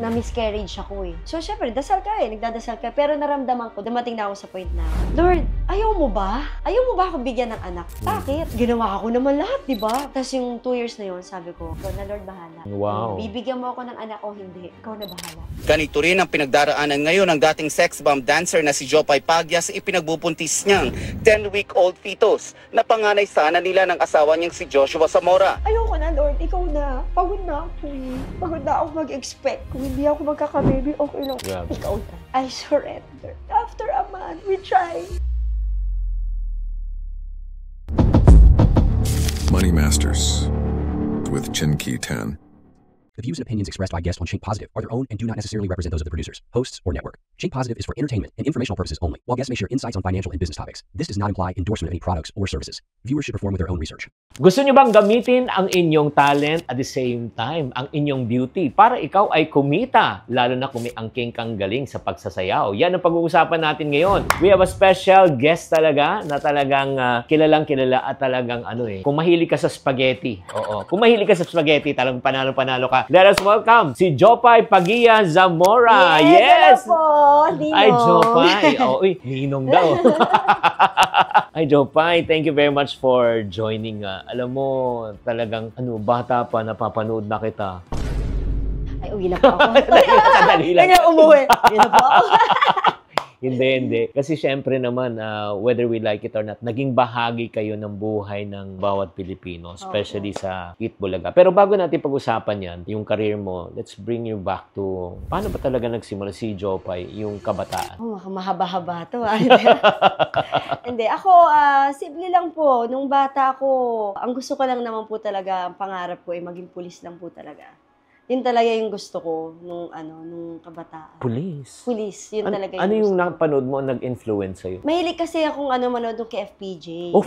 Na-miscarriage ako eh. So, syempre, dasal ka eh. Nagdadasal ka. Pero naramdaman ko, dumating na ako sa point na, Lord, ayaw mo ba? Ayaw mo ba ako bigyan ng anak? Bakit? Ginawa ko naman lahat, di ba? Tapos yung 2 years na yun, sabi ko, ikaw na Lord, bahala. Wow. Bibigyan mo ako ng anak o hindi, ikaw na bahala. Ganito rin ang pinagdaraanan ngayon ng dating sex bomb dancer na si Jopay Pagya sa ipinagbubuntis niyang 10-week-old fetus na panganay sana nila ng asawa niyang si Joshua Zamora. Ayoko na, Lord, ikaw na. Pagod na ako eh. Pagod na ako mag-expect. Kung hindi ako magkaka-baby, okay lang. Yeah. Ikaw na. I surrender. After a month, we tried. Money Masters with Chinky Tan. The views and opinions expressed by guests on Chink Positive are their own and do not necessarily represent those of the producers, hosts, or network. Chink Positive is for entertainment and informational purposes only. While guests may share insights on financial and business topics, this does not imply endorsement of any products or services. Viewers should perform with their own research. Gusto nyo bang gamitin ang inyong talent at the same time ang inyong beauty para ikaw ay kumita, lalo na kung may angking kang galing sa pagsasayaw? Yan ang pag-uusapan natin ngayon. We have a special guest talaga na talagang kilalang kilala at talagang kung mahilig ka sa spaghetti. Oo. Kung mahilig ka sa spaghetti, talagang panalo-panalo ka. Let us welcome si Jopay Pagya Zamora. Yes! Po, Ay, Jopay. Uy, ninong daw. Ay, Jopay, thank you very much for joining. Alam mo, talagang bata pa, napapanood na kita. Ay, uwi lang po ako. Sandali lang. Kaya umuwi. Uwi na po ako. Hindi. Kasi syempre naman, whether we like it or not, naging bahagi kayo ng buhay ng bawat Pilipino, especially sa Eat Bulaga. Pero bago natin pag-usapan yan, yung career mo, let's bring you back to, paano ba talaga nagsimula si Jopay, yung kabataan? Mahaba-haba to. Hindi. Ako, simple lang po. Nung bata ako, ang gusto ko lang naman po talaga, ang pangarap ko ay maging pulis lang po talaga. Yun talaga yung gusto ko nung kabataan. Pulis? Pulis, yun talaga yung Ano yung gusto ko. napanood mo nag-influence sa'yo? Mahilig kasi akong manood ng kay FPJ. Oh!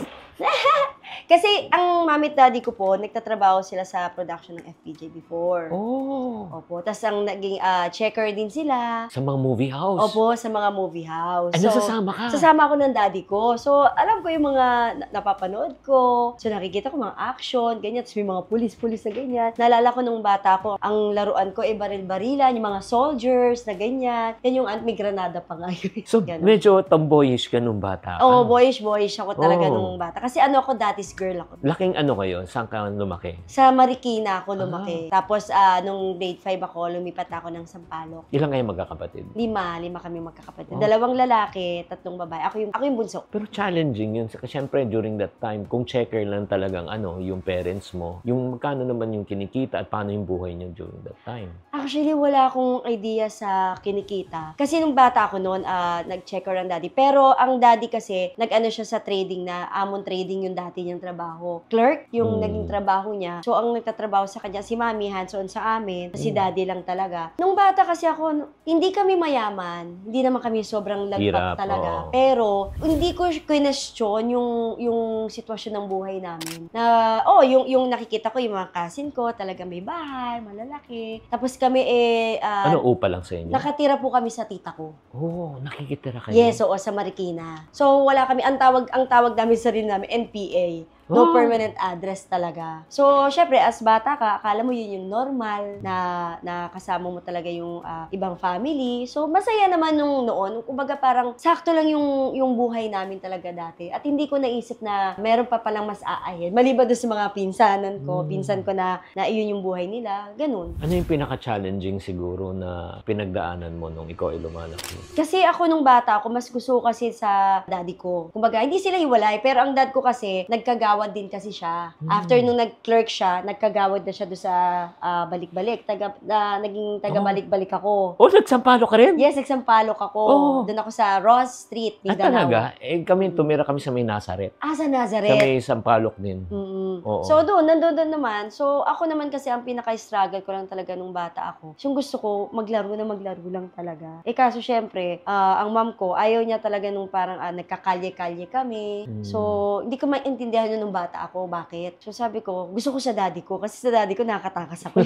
Kasi ang mami at daddy ko po, nagtatrabaho sila sa production ng FPJ before. Oh! Opo. Tapos ang naging checker din sila. Sa mga movie house? Opo, sa mga movie house. Ano, sasama ka? Sasama ako ng daddy ko. So, alam ko yung mga napapanood ko. So, nakikita ko mga action, ganyan. Tapos may mga pulis-pulis na ganyan. Naalala ko nung bata ko, ang laruan ko ay baril-barilan, yung mga soldiers na ganyan. Yan yung may granada pa nga yun. So, medyo tomboyish ka nung bata ka? Oo, boyish ako talaga nung bata. Kasi ako, daddy's girl ako. Laking kayo? Saan ka lumaki? Sa Marikina ako lumaki. Tapos, nung grade 5 ako, lumipat ako ng Sampaloc. Ilang kayo magkakapatid? 5 kami magkakapatid. 2 lalaki, 3 babae. Ako yung bunso. Pero challenging yun. Kasi syempre, during that time, kung checker lang talagang yung parents mo, yung magkano naman yung kinikita at paano yung buhay niyo during that time? Actually, wala akong idea sa kinikita. Kasi nung bata ako noon, nag-checker ang daddy. Pero ang daddy kasi, nag-ano siya sa trading na, Amon Trading yung dati niyang trabaho. Clerk yung naging trabaho niya. So, ang nagtatrabaho sa kanya, si mami, hands-on sa amin. Si daddy lang talaga. Nung bata kasi ako, hindi kami mayaman. Hindi naman kami sobrang lagpat talaga. Pero, hindi ko question yung sitwasyon ng buhay namin. Na, yung nakikita ko, yung mga cousin ko, talaga may bahay, malalaki. Tapos kami upa lang sa inyo? Nakatira po kami sa tita ko. Oh, nakikitira kayo? Yes, oo, sa Marikina. So, wala kami, ang tawag namin sa rin namin, NPA. No permanent address talaga. So, syempre, as bata ka, akala mo yun yung normal na kasama mo talaga yung ibang family. So, masaya naman nung noon. Kumbaga parang sakto lang yung buhay namin talaga dati. At hindi ko naisip na meron pa palang mas aahin. Maliban doon sa mga pinsan ko na iyon yung buhay nila. Ganun. Ano yung pinaka-challenging siguro na pinagdaanan mo nung ikaw ay lumalaki? Kasi ako nung bata ako, mas gusto ko kasi sa daddy ko. Kumbaga, hindi sila hiwalay. Pero ang dad ko kasi, nagkagawad din kasi siya. After nung nag-clerk siya, nagkagawad na siya doon sa balik-balik. Naging taga-balik-balik ako. Oh, nagsampalo ka rin? Yes, nagsampalok ako. Doon ako sa Ross Street, Mindanao. Talaga? Tumira kami sa may Nazareth. Sa Nazareth. Sa may Sampaloc din. Oo. So, nandun naman. So, ako naman kasi ang pinaka-struggle ko lang talaga nung bata ako. Yung gusto ko, maglaro lang talaga. Kaso syempre, ang mom ko, ayaw niya talaga nung parang nagkakalye-kalye kami. So, hindi ko maintindihan yun nung bata ako. Bakit? So, sabi ko, gusto ko sa daddy ko. Kasi sa daddy ko, nakatakas ako.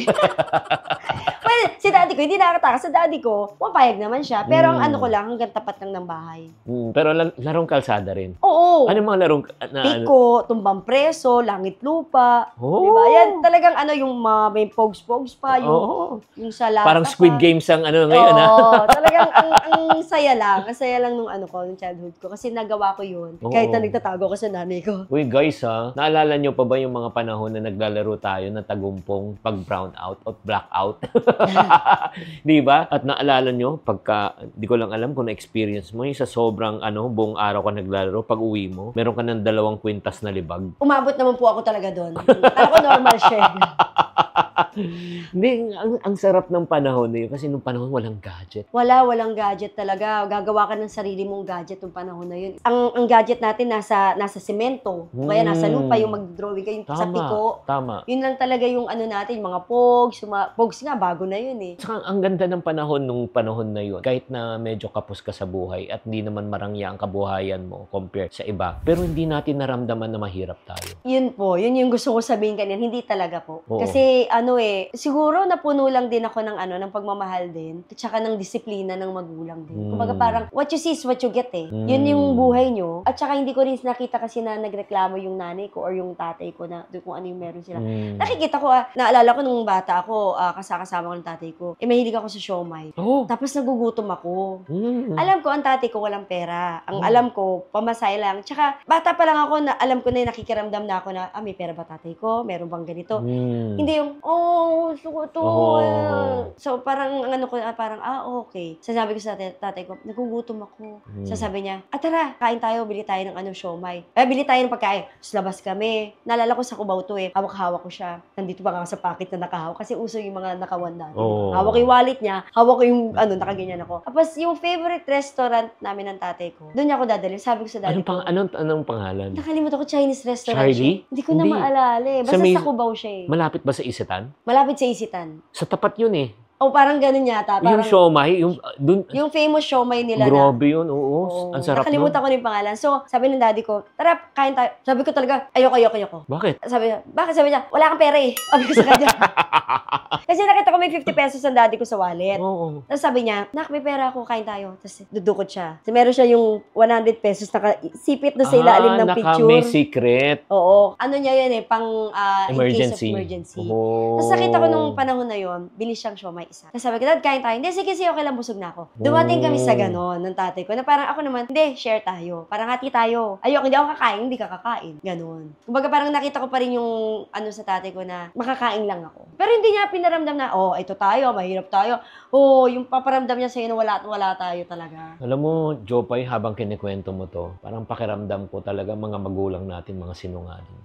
Well, si daddy ko, hindi nakakatakas. Sa daddy ko, mapayag naman siya. Pero ang ano ko lang, hanggang tapat lang ng bahay. Pero larong kalsada rin. Oo. Ano mga larong... Piko, tumbang preso, langit lupa. Oh. Diba? Yan talagang ano, yung may pogs-pogs pa, yung sa lata Parang Squid pa. Games ang ano ngayon, Oo, talagang ang saya lang. Ang saya lang nung ano ko, nung childhood ko. Kasi nagawa ko yun. Oo. Kahit na nagtatago ko sa nanay ko. Uy guys naalala nyo pa ba yung mga panahon na naglalaro tayo na tagumpong pag brown out o black out? Di ba? At naalala nyo, pagka, di ko lang alam kung na-experience mo, yung sa sobrang buong araw ka naglalaro, pag uwi mo, meron ka ng 2 kwintas na libag. Umabot naman po ako talaga doon. Kala ko normal siya. Hindi, ang sarap ng panahon na yun kasi nung panahon walang gadget. Walang gadget talaga. Gagawa ka ng sarili mong gadget nung panahon na yun. Ang gadget natin nasa semento. O kaya nasa lupa, yung mag-drawing kayo sa piko. Tama. Yun lang talaga yung ano natin, mga pogs. Pogs nga, bago na yun eh. Saka ang ganda ng panahon nung panahon na yun. Kahit na medyo kapos ka sa buhay at hindi naman marangya ang kabuhayan mo compared sa iba. Pero hindi natin naramdaman na mahirap tayo. Yun po. Yun yung gusto ko sabihin kanina. Hindi talaga po. Oo. Kasi siguro napuno lang din ako ng pagmamahal din. At saka ng disiplina ng magulang din. Kumbaga parang, what you see is what you get eh. Yun yung buhay nyo. At saka hindi ko rin nakita kasi na nagreklamo yung nanay ko or yung tatay ko na kung ano yung meron sila. Nakikita ko, naalala ko nung bata ako, kasama ko ng tatay ko. Mahilig ako sa siomay. Tapos nagugutom ako. Alam ko, ang tatay ko walang pera. Ang alam ko, pamasay lang. Tsaka, bata pa lang ako na alam ko na nakikiramdam na ako na, may pera ba tatay ko? Meron bang ganito? Hindi yung, gusto ko to. So, parang, okay. Sasabi ko sa tatay ko, nagugutom ako. Sasabi niya, tara, kain tayo, bili tayo ng siomay. Bili tayo ng pagkain. Tapos labas kami. Naalala ko sa Cubao to eh. Hawak-hawak ko siya. Nandito pa nga sa pocket na nakahawak. Kasi uso yung mga nakawan dati. Hawak yung wallet niya. Hawak ko yung, nakaganyan ako. Tapos, yung favorite restaurant namin ng tatay ko, doon niya ako dadalhin. Sabi ko sa daddy ko. Anong pangalan? Nakalimutan ko, Chinese restaurant Charlie? siya. Hindi ko na maalala eh. Basta sa Cubao siya eh. Malapit ba sa Isitan? Malapit sa Isitan. Sa tapat yun eh. Parang ganun yata. Parang, yung siomay, yung famous siomay nila grabe yun, oo. Ang sarap nun. Nakalimutan ko na yung pangalan. So, sabi ng daddy ko, tara, kain tayo. Sabi ko talaga, ayoko. Bakit? Sabi niya, bakit? Sabi niya, wala kang pera eh. Sabi ko sa kanya. Kasi nakita ko may 50 pesos ang daddy ko sa wallet. Oo. Tapos sabi niya, nak, may pera ako, kain tayo. Tapos dudukot siya. So, meron siya yung 100 pesos sipit na sa ilalim ng picture. May secret. Oo. Ano niya yun eh, pang emergency. In case of emergency. Tapos nakita ko nung panahon na yun, bilis siyang siomay isa. Tapos sabi ko, dad, kain tayo. Hindi, sige, okay lang, busog na ako. Dumating kami sa ganon ng tatay ko na parang ako naman, hindi, share tayo. Parang hati tayo. Ayoko, hindi ako kakain, hindi ka kakain. Ganon. Kumbaga parang nakita ko pa rin yung sa tatay ko na makakain lang ako. Pero hindi niya pinaramdam na, ito tayo, mahirap tayo. Yung paparamdam niya sa'yo na wala tayo talaga. Alam mo, Jopay, habang kinikwento mo to, parang pakiramdam ko talaga mga magulang natin, mga sinungaling.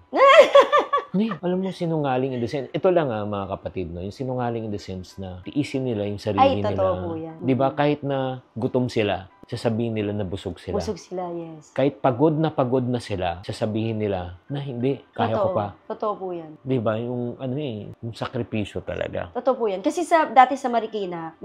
Hindi, alam mo, sinungaling in the sense, ito lang mga kapatid, no? Yung sinungaling in the sense na tiisin nila yung sarili nila. Ay, totoo po yan. Di ba, kahit na gutom sila, sasabihin nila na busog sila. Busog sila, yes. Kahit pagod na sila, sasabihin nila na hindi, kaya ko pa. Totoo po yan. Di ba, yung yung sakripisyo talaga. Totoo po yan. Kasi dati sa Marikina,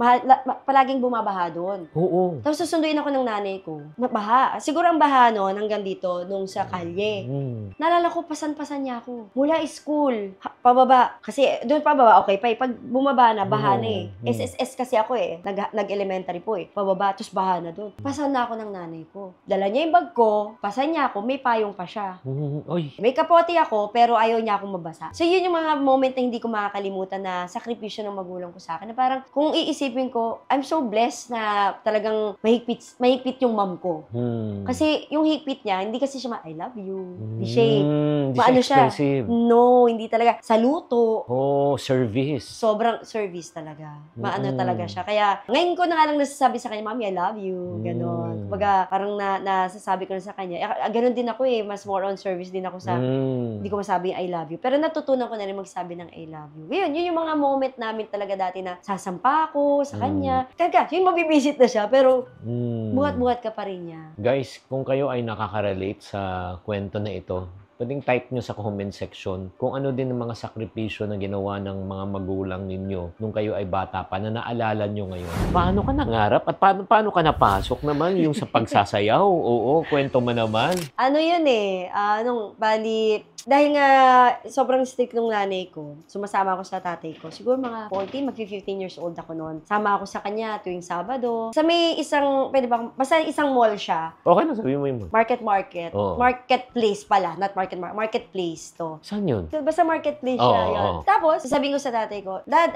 palaging bumabaha doon. Oo. Tapos susunduin ako ng nanay ko. Baha. Siguro ang baha noon hanggang dito, nung sa kalye. Naalala ko, pasan-pasan niya ako. Mula school, pababa. Kasi doon pababa, okay pa eh. Pag bumaba na, baha na eh. SSS kasi ako eh. Nag-elementary po eh. Pababa, tapos baha na doon. Pasan na ako ng nanay ko. Dala niya yung bag ko, pasan niya ako, may payong pa siya. Oy. May kapote ako, pero ayaw niya akong mabasa. So, yun yung mga moment na hindi ko makakalimutan na sakripisyo ng magulang ko sa akin. Na parang, kung iisipin ko, I'm so blessed na talagang mahigpit yung mom ko. Kasi yung higpit niya, hindi kasi siya I love you. Hindi siya, maano siya? No, hindi talaga. Saluto. Service. Sobrang service talaga. Maano talaga siya. Kaya, ngayon ko na nga lang nasasabi sa kanya, Mami, I love you. Ganon. Kumbaga, parang nasasabi ko na sa kanya. Ganon din ako eh. Mas more on service din ako sa, hindi ko masabi yung I love you. Pero natutunan ko na rin magsabi ng I love you. Yun yung mga moment namin talaga dati na sasampa ako sa kanya. Kaya, yung mabibisit na siya, pero buhat-buhat ka pa rin niya. Guys, kung kayo ay nakaka-relate sa kwento na ito, pwedeng type nyo sa comment section kung ano din ang mga sakripisyo na ginawa ng mga magulang ninyo nung kayo ay bata pa na naalala nyo ngayon. Paano ka nangarap at paano ka napasok naman yung sa pagsasayaw? Oo, kwento mo naman. Ano yun eh, dahil nga sobrang strict nung nanay ko, sumasama ako sa tatay ko. Siguro mga 14, mag-15 years old ako noon. Sama ako sa kanya tuwing Sabado. Sa may isang, pwede ba, basta isang mall siya. Okay na, sabihin mo yun. Market. Oo. Marketplace pala, not marketplace to. Saan yun? Basta marketplace siya, Oo, yun. oo. Tapos, sasabihin ko sa tatay ko, Dad,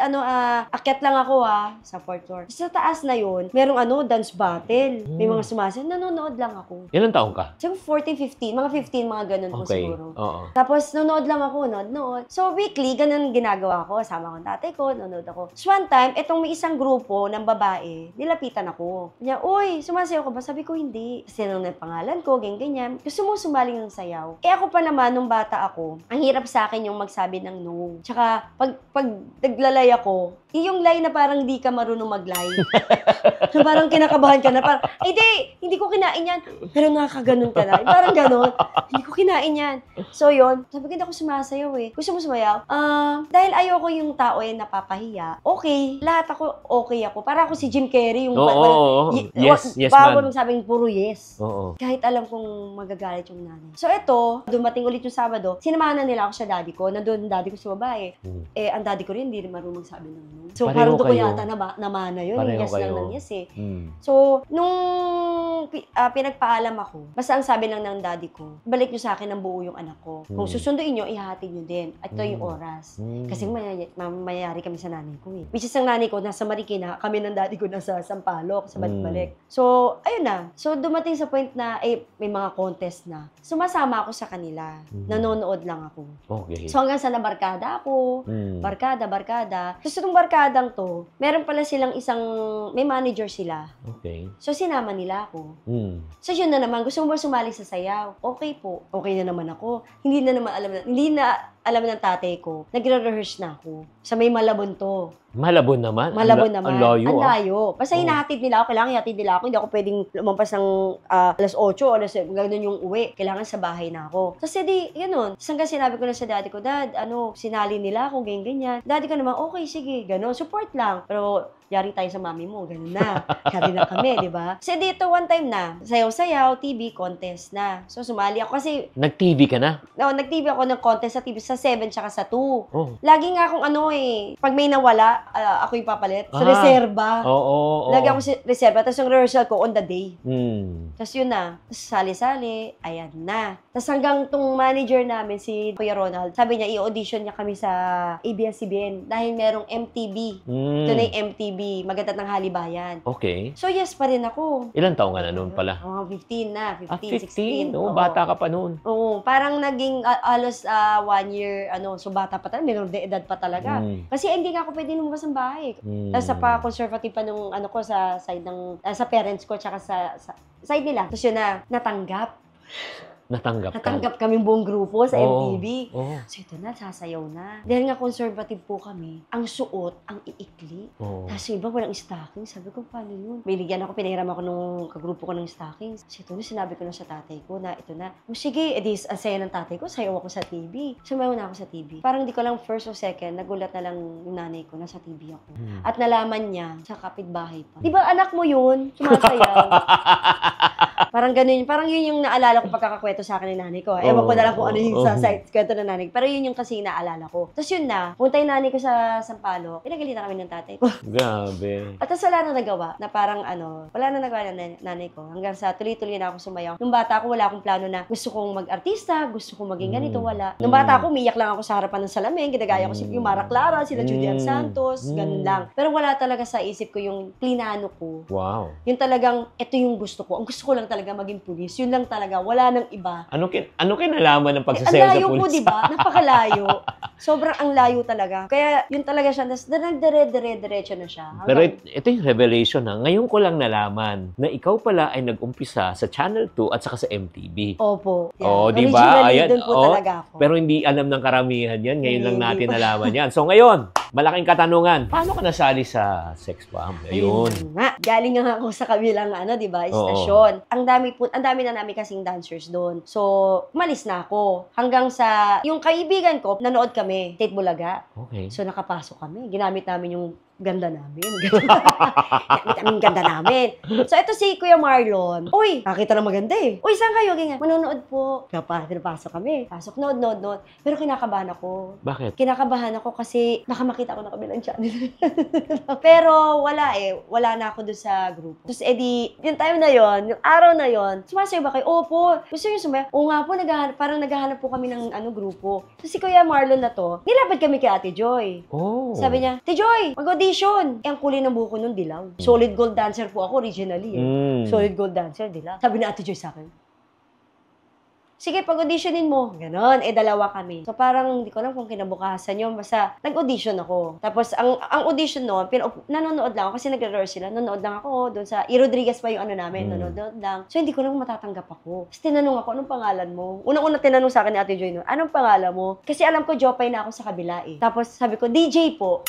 akyat lang ako sa 4th floor. Sa taas na yun, merong dance battle. May mga sumasayaw, nanonood lang ako. Ilang taong ka? Siguro 14, 15, mga 15, mga ganun po Okay. siguro. Oo. Tapos, nanonood lang ako, nood. So, weekly, ganun ginagawa ko. Sama ko ng tatay ko, nanonood ako. So, one time, etong may isang grupo ng babae, nilapitan ako. Niya, uy, sumasayaw ka ba? Sabi ko, hindi. Kasi nung pangalan ko, ganyan. Gusto mo sumaling ng sayaw? Eh, ako pa naman, nung bata ako, ang hirap sa akin yung magsabi ng no. Tsaka, pag naglalay ako, yung lie na parang di ka marunong mag-lie. Parang kinakabahan ka na. Parang, hindi ko kinain yan. Pero nakakaganon ka na. Parang ganon. Hindi ko kinain yan. So, yun. Sabi ko, hindi ako sumasayaw eh. Gusto mo sumayaw? Dahil ayoko yung tao eh napapahiya. Okay. Lahat ako, okay ako. Para ako si Jim Carrey. Yung Yes, bawal man. mong sabing puro yes. Oo. Kahit alam kong magagalit yung nanay. So, eto, dumating ulit yung Sabado, sinamahan na nila ako sa daddy ko. Nandun daddy ko sa babae. Eh, ang daddy ko rin, hindi rin marunong magsabi ng no. So, Pareho parang doon ko kayo. yata namana yun. Pareho Yes lang kayo. ng yes eh. Mm. So, nung pinagpaalam ako, basta ang sabi lang ng daddy ko, balik nyo sa akin ng buo yung anak ko. Kung susunduin nyo, ihahatid nyo din. At ito yung oras. Kasi mayayari kami sa nanay ko eh. Which is ang nanay ko, nasa Marikina, kami ng daddy ko nasa Sampaloc, sa balik-balik. So, ayun na. So, dumating sa point na, may mga contest na. Sumasama ako sa kanila. Nanonood lang ako. Okay. So, hanggang sa nabarkada ako, barkada. Tapos itong barkadang to, meron pala silang may manager sila. Okay. So, sinama nila ako. So, yun na naman. Gusto mo ba sumali sa sayaw? Okay po. Okay na naman ako. Hindi na alam ng tatay ko. Nagre-rehearse na ako. Sa may Malabon to. Malabon naman. Ang layo. Ang layo. Basta hinahatid nila ako. Kailangan ihatid nila ako. Hindi ako pwedeng lumampas ng alas 8 o alas 9. Ganun yung uwi. Kailangan sa bahay na ako. Kasi ganun. Tapos hanggang sinabi ko na sa daddy ko, Dad, sinali nila ako, ganyan. Daddy ko naman, okay, sige, ganun. Support lang. Pero, yari tayo sa mami mo, ganun na. Yari na kami, di ba? Kasi dito, one time na, sayaw-sayaw, TV, contest na. So, sumali ako kasi, Nag-TV ka na? nag-TV ako ng contest sa TV sa 7 tsaka sa 2. Oh. Lagi nga akong pag may nawala, ako yung papalit. Sa reserba. Oo. Lagi ako sa reserba. Tapos yung rehearsal ko on the day. Mm. Tapos yun na. Tapos sali-sali. Ayan na. Tapos hanggang tong manager namin, si Kuya Ronald, sabi niya, i-audition niya kami sa ABS-CBN dahil merong MTV. Ito na yung MTV. Maganda ng Halibayan. Okay. So yes pa rin ako. Ilang taong ka na noon pala? 15 na. 15, 16. 15? Oo, Oo. bata ka pa noon. Oo. Parang naging alos 1 year, so bata pa talaga. Mayroong edad pa talaga. Kasi hindi nga ako pwede lumabas ng bahay. Tapos sa pa-conservative pa nung sa side ng, sa parents ko, tsaka sa side nila. Tapos yun na, natanggap. Natanggap kami buong grupo sa MTV. Oo. So ito na, sasayaw na. Dahil nga conservative po kami, ang suot, ang iikli. Oo. Tapos yung iba walang stocking. Sabi ko, paano yun? Binigyan ako, pinahiram ako nung kagrupo ko ng stockings. So ito na, sinabi ko na sa tatay ko na ito na. Sige, edis, ang saya ng tatay ko, sayaw ako sa TV. Sumayaw na ako sa TV. Parang di ko lang first o second, nagulat na lang yung nanay ko, nasa TV ako. At nalaman niya sa kapitbahay pa. Di ba anak mo yun? Sumasayaw. Parang ganun. Parang yun yung naalala ko pagkakakwento sa akin ni nanay ko. Ewan ko na lang kung ano yung sa site kwento ng nanay. Pero yun yung kasi naalala ko. Tapos yun na, punta yung nanay ko sa Sampaloc, pinagalitan kami ng tatay ko. Grabe. At tapos wala na nagawa, na parang wala na nagawa ng nanay ko. Hanggang sa tuloy-tuloy na ako sumayaw. Nung bata ako, wala akong plano na gusto kong mag-artista, gusto kong maging ganito, wala. Nung bata ako, umiyak lang ako sa harapan ng salamin, ginagaya ko si Mara Clara, sila Julian Santos, ganun lang. Pero wala talaga sa isip ko yung plinano ko. Wow. Yung talagang, ito yung gusto ko. Ang gusto ko lang talaga maging pulis. Yun lang talaga. Wala nang iba. Ano kinalaman ng Ang pagsasayaw sa layo pulis? po, di ba? Napakalayo. Sobrang ang layo talaga. Kaya yun talaga siya. Nagdire-diretso na siya. Pero ito yung revelation na ngayon ko lang nalaman na ikaw pala ay nag-umpisa sa Channel 2 at saka sa MTV. Opo. Oh, di ba? Originally, Ayan, doon po talaga ako. Pero hindi alam ng karamihan yan. Ngayon lang Hindi natin pa. nalaman yan. So ngayon, malaking katanungan. Paano ka nasali sa sex bomb? Ayun. Nga. Galing nga ako sa kabilang di ba, istasyon. Ang dami na namin kasing dancers doon. So, umalis na ako. Hanggang sa yung kaibigan ko, nanood kami, Tate Bulaga. Okay. So, nakapasok kami. Ginamit namin yung ganda namin. Ginamit namin yung ganda namin. So, ito si Kuya Marlon. Uy, nakita na maganda eh. Uy, saan kayo? Ganyan. Manonood po. Pinapasok kami. Pasok, nood. Pero kinakabahan ako. Bakit? Kinakabahan ako kasi baka makita ko na kabilang channel. Pero wala eh. Wala na ako doon sa group. Tapos yung time na yon, yung araw na yon, sumasayo ba kayo? Opo. Gusto nyo sumayo? Oo nga po, parang naghahanap po kami ng grupo. Tapos si Kuya Marlon na to, nilapad kami kay Ate Joy. Oh. Sabi niya, Ate Joy, mag-audition. Ang kulay ng buko nun, dilaw. Solid gold dancer po ako originally eh. Solid gold dancer, dilaw. Sabi ni Ate Joy sa akin, sige, pag-auditionin mo. Ganon. Dalawa kami. So, parang hindi ko alam kung kinabukasan yun. Basta, nag-audition ako. Tapos, ang audition noon, nanonood lang ako kasi nagre-rehearse sila. Nanonood lang ako doon sa Rodriguez pa yung namin. Nanonood lang. So, hindi ko lang matatanggap ako. Tapos, tinanong ako, anong pangalan mo? Unang-una tinanong sa akin ni Ate Joy, no? Anong pangalan mo? Kasi alam ko, Jopay na ako sa kabila eh. Tapos, sabi ko, DJ po.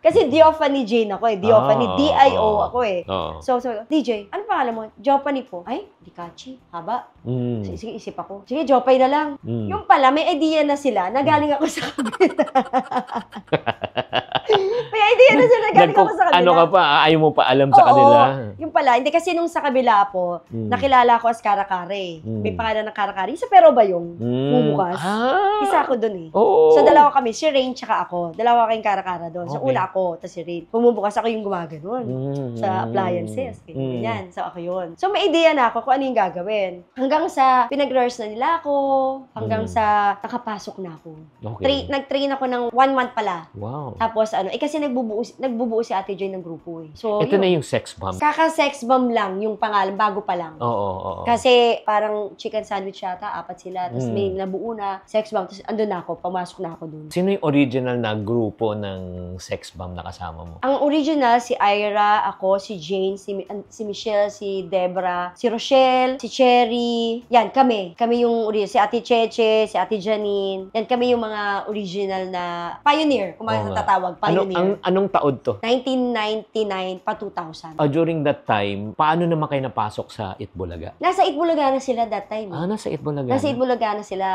Kasi Diofany Jane ako eh. Diofany, D-I-O ako eh. So, DJ, ano pangalan mo? Jopany po. Ay, di catchy. Haba. Sige, isip ako. Sige, Jopay na lang. Yung pala, may idea na sila na galing ako sa kabila. May idea na sila na galing ako sa kabila. Ano ka pa? Ayaw mo pa alam sa kanila? Yung pala, hindi kasi nung sa kabila po, nakilala ko as Karakare. May pangalan ng Karakare. Isa pero ba yung bubukas? Isa ako dun eh. So, dalawa kami. Si Rain tsaka ako. Dalawa kayong Karakara doon. So, una ako, tapos si Rain. Bumubukas ako yung gumaganon sa appliances. Ganyan. So, ako yun. So, may idea na ako kung ano yung gagawin. Hanggang sa pinag-rehearse na nila ako, hanggang sa nakapasok na ako. Okay. Nag-train ako ng 1 month pala. Wow. Tapos, kasi nagbubuo si Ate Joy ng grupo eh. So, ito na yung sex bomb. Kaka-sex bomb lang yung pangalan, bago pa lang. Oo. Kasi parang chicken sandwich yata, 4 sila. Tapos may nabuo na sex bomb. Tapos andun na ako, pumasok na ako dun. Sino yung original na grupo ng sex bomb na kasama mo? Ang original, si Ira, ako, si Jane, si Michelle, si Debra, si Rochelle, si Cherry. Yan, kami. Kami yung original. Si Ate Cheche, si Ate Janine. Yan, kami yung mga original na pioneer. Kung matatawag, pioneer. Anong taon to? 1999 pa 2000. During that time, paano naman kayo napasok sa Itbulaga? Nasa Itbulaga na sila that time. Nasa Itbulaga. Nasa Itbulaga na sila.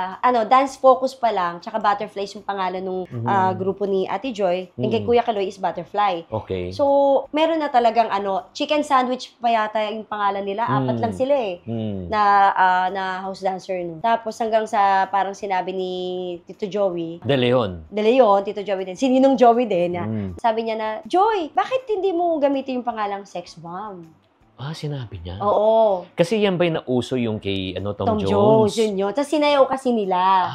Dance Focus pa lang, tsaka Butterflies yung pangalan ng grupo ni Ate Joy. Yung kay Kuya Kaloy is Butterfly. Okay. So, meron na talagang chicken sandwich pa yata yung pangalan nila. 4 lang sila eh. Na house dancer nun. Tapos hanggang sa parang sinabi ni Tito Joey. De Leon, Tito Joey din. Si Ninong Joey din. Sabi niya na, Joy, bakit hindi mo gamitin yung pangalang sex bomb? Sinabi niya? Oo. Kasi yan ba'y nauso yung kay Tom Jones? Yun. Tapos sinayaw kasi nila.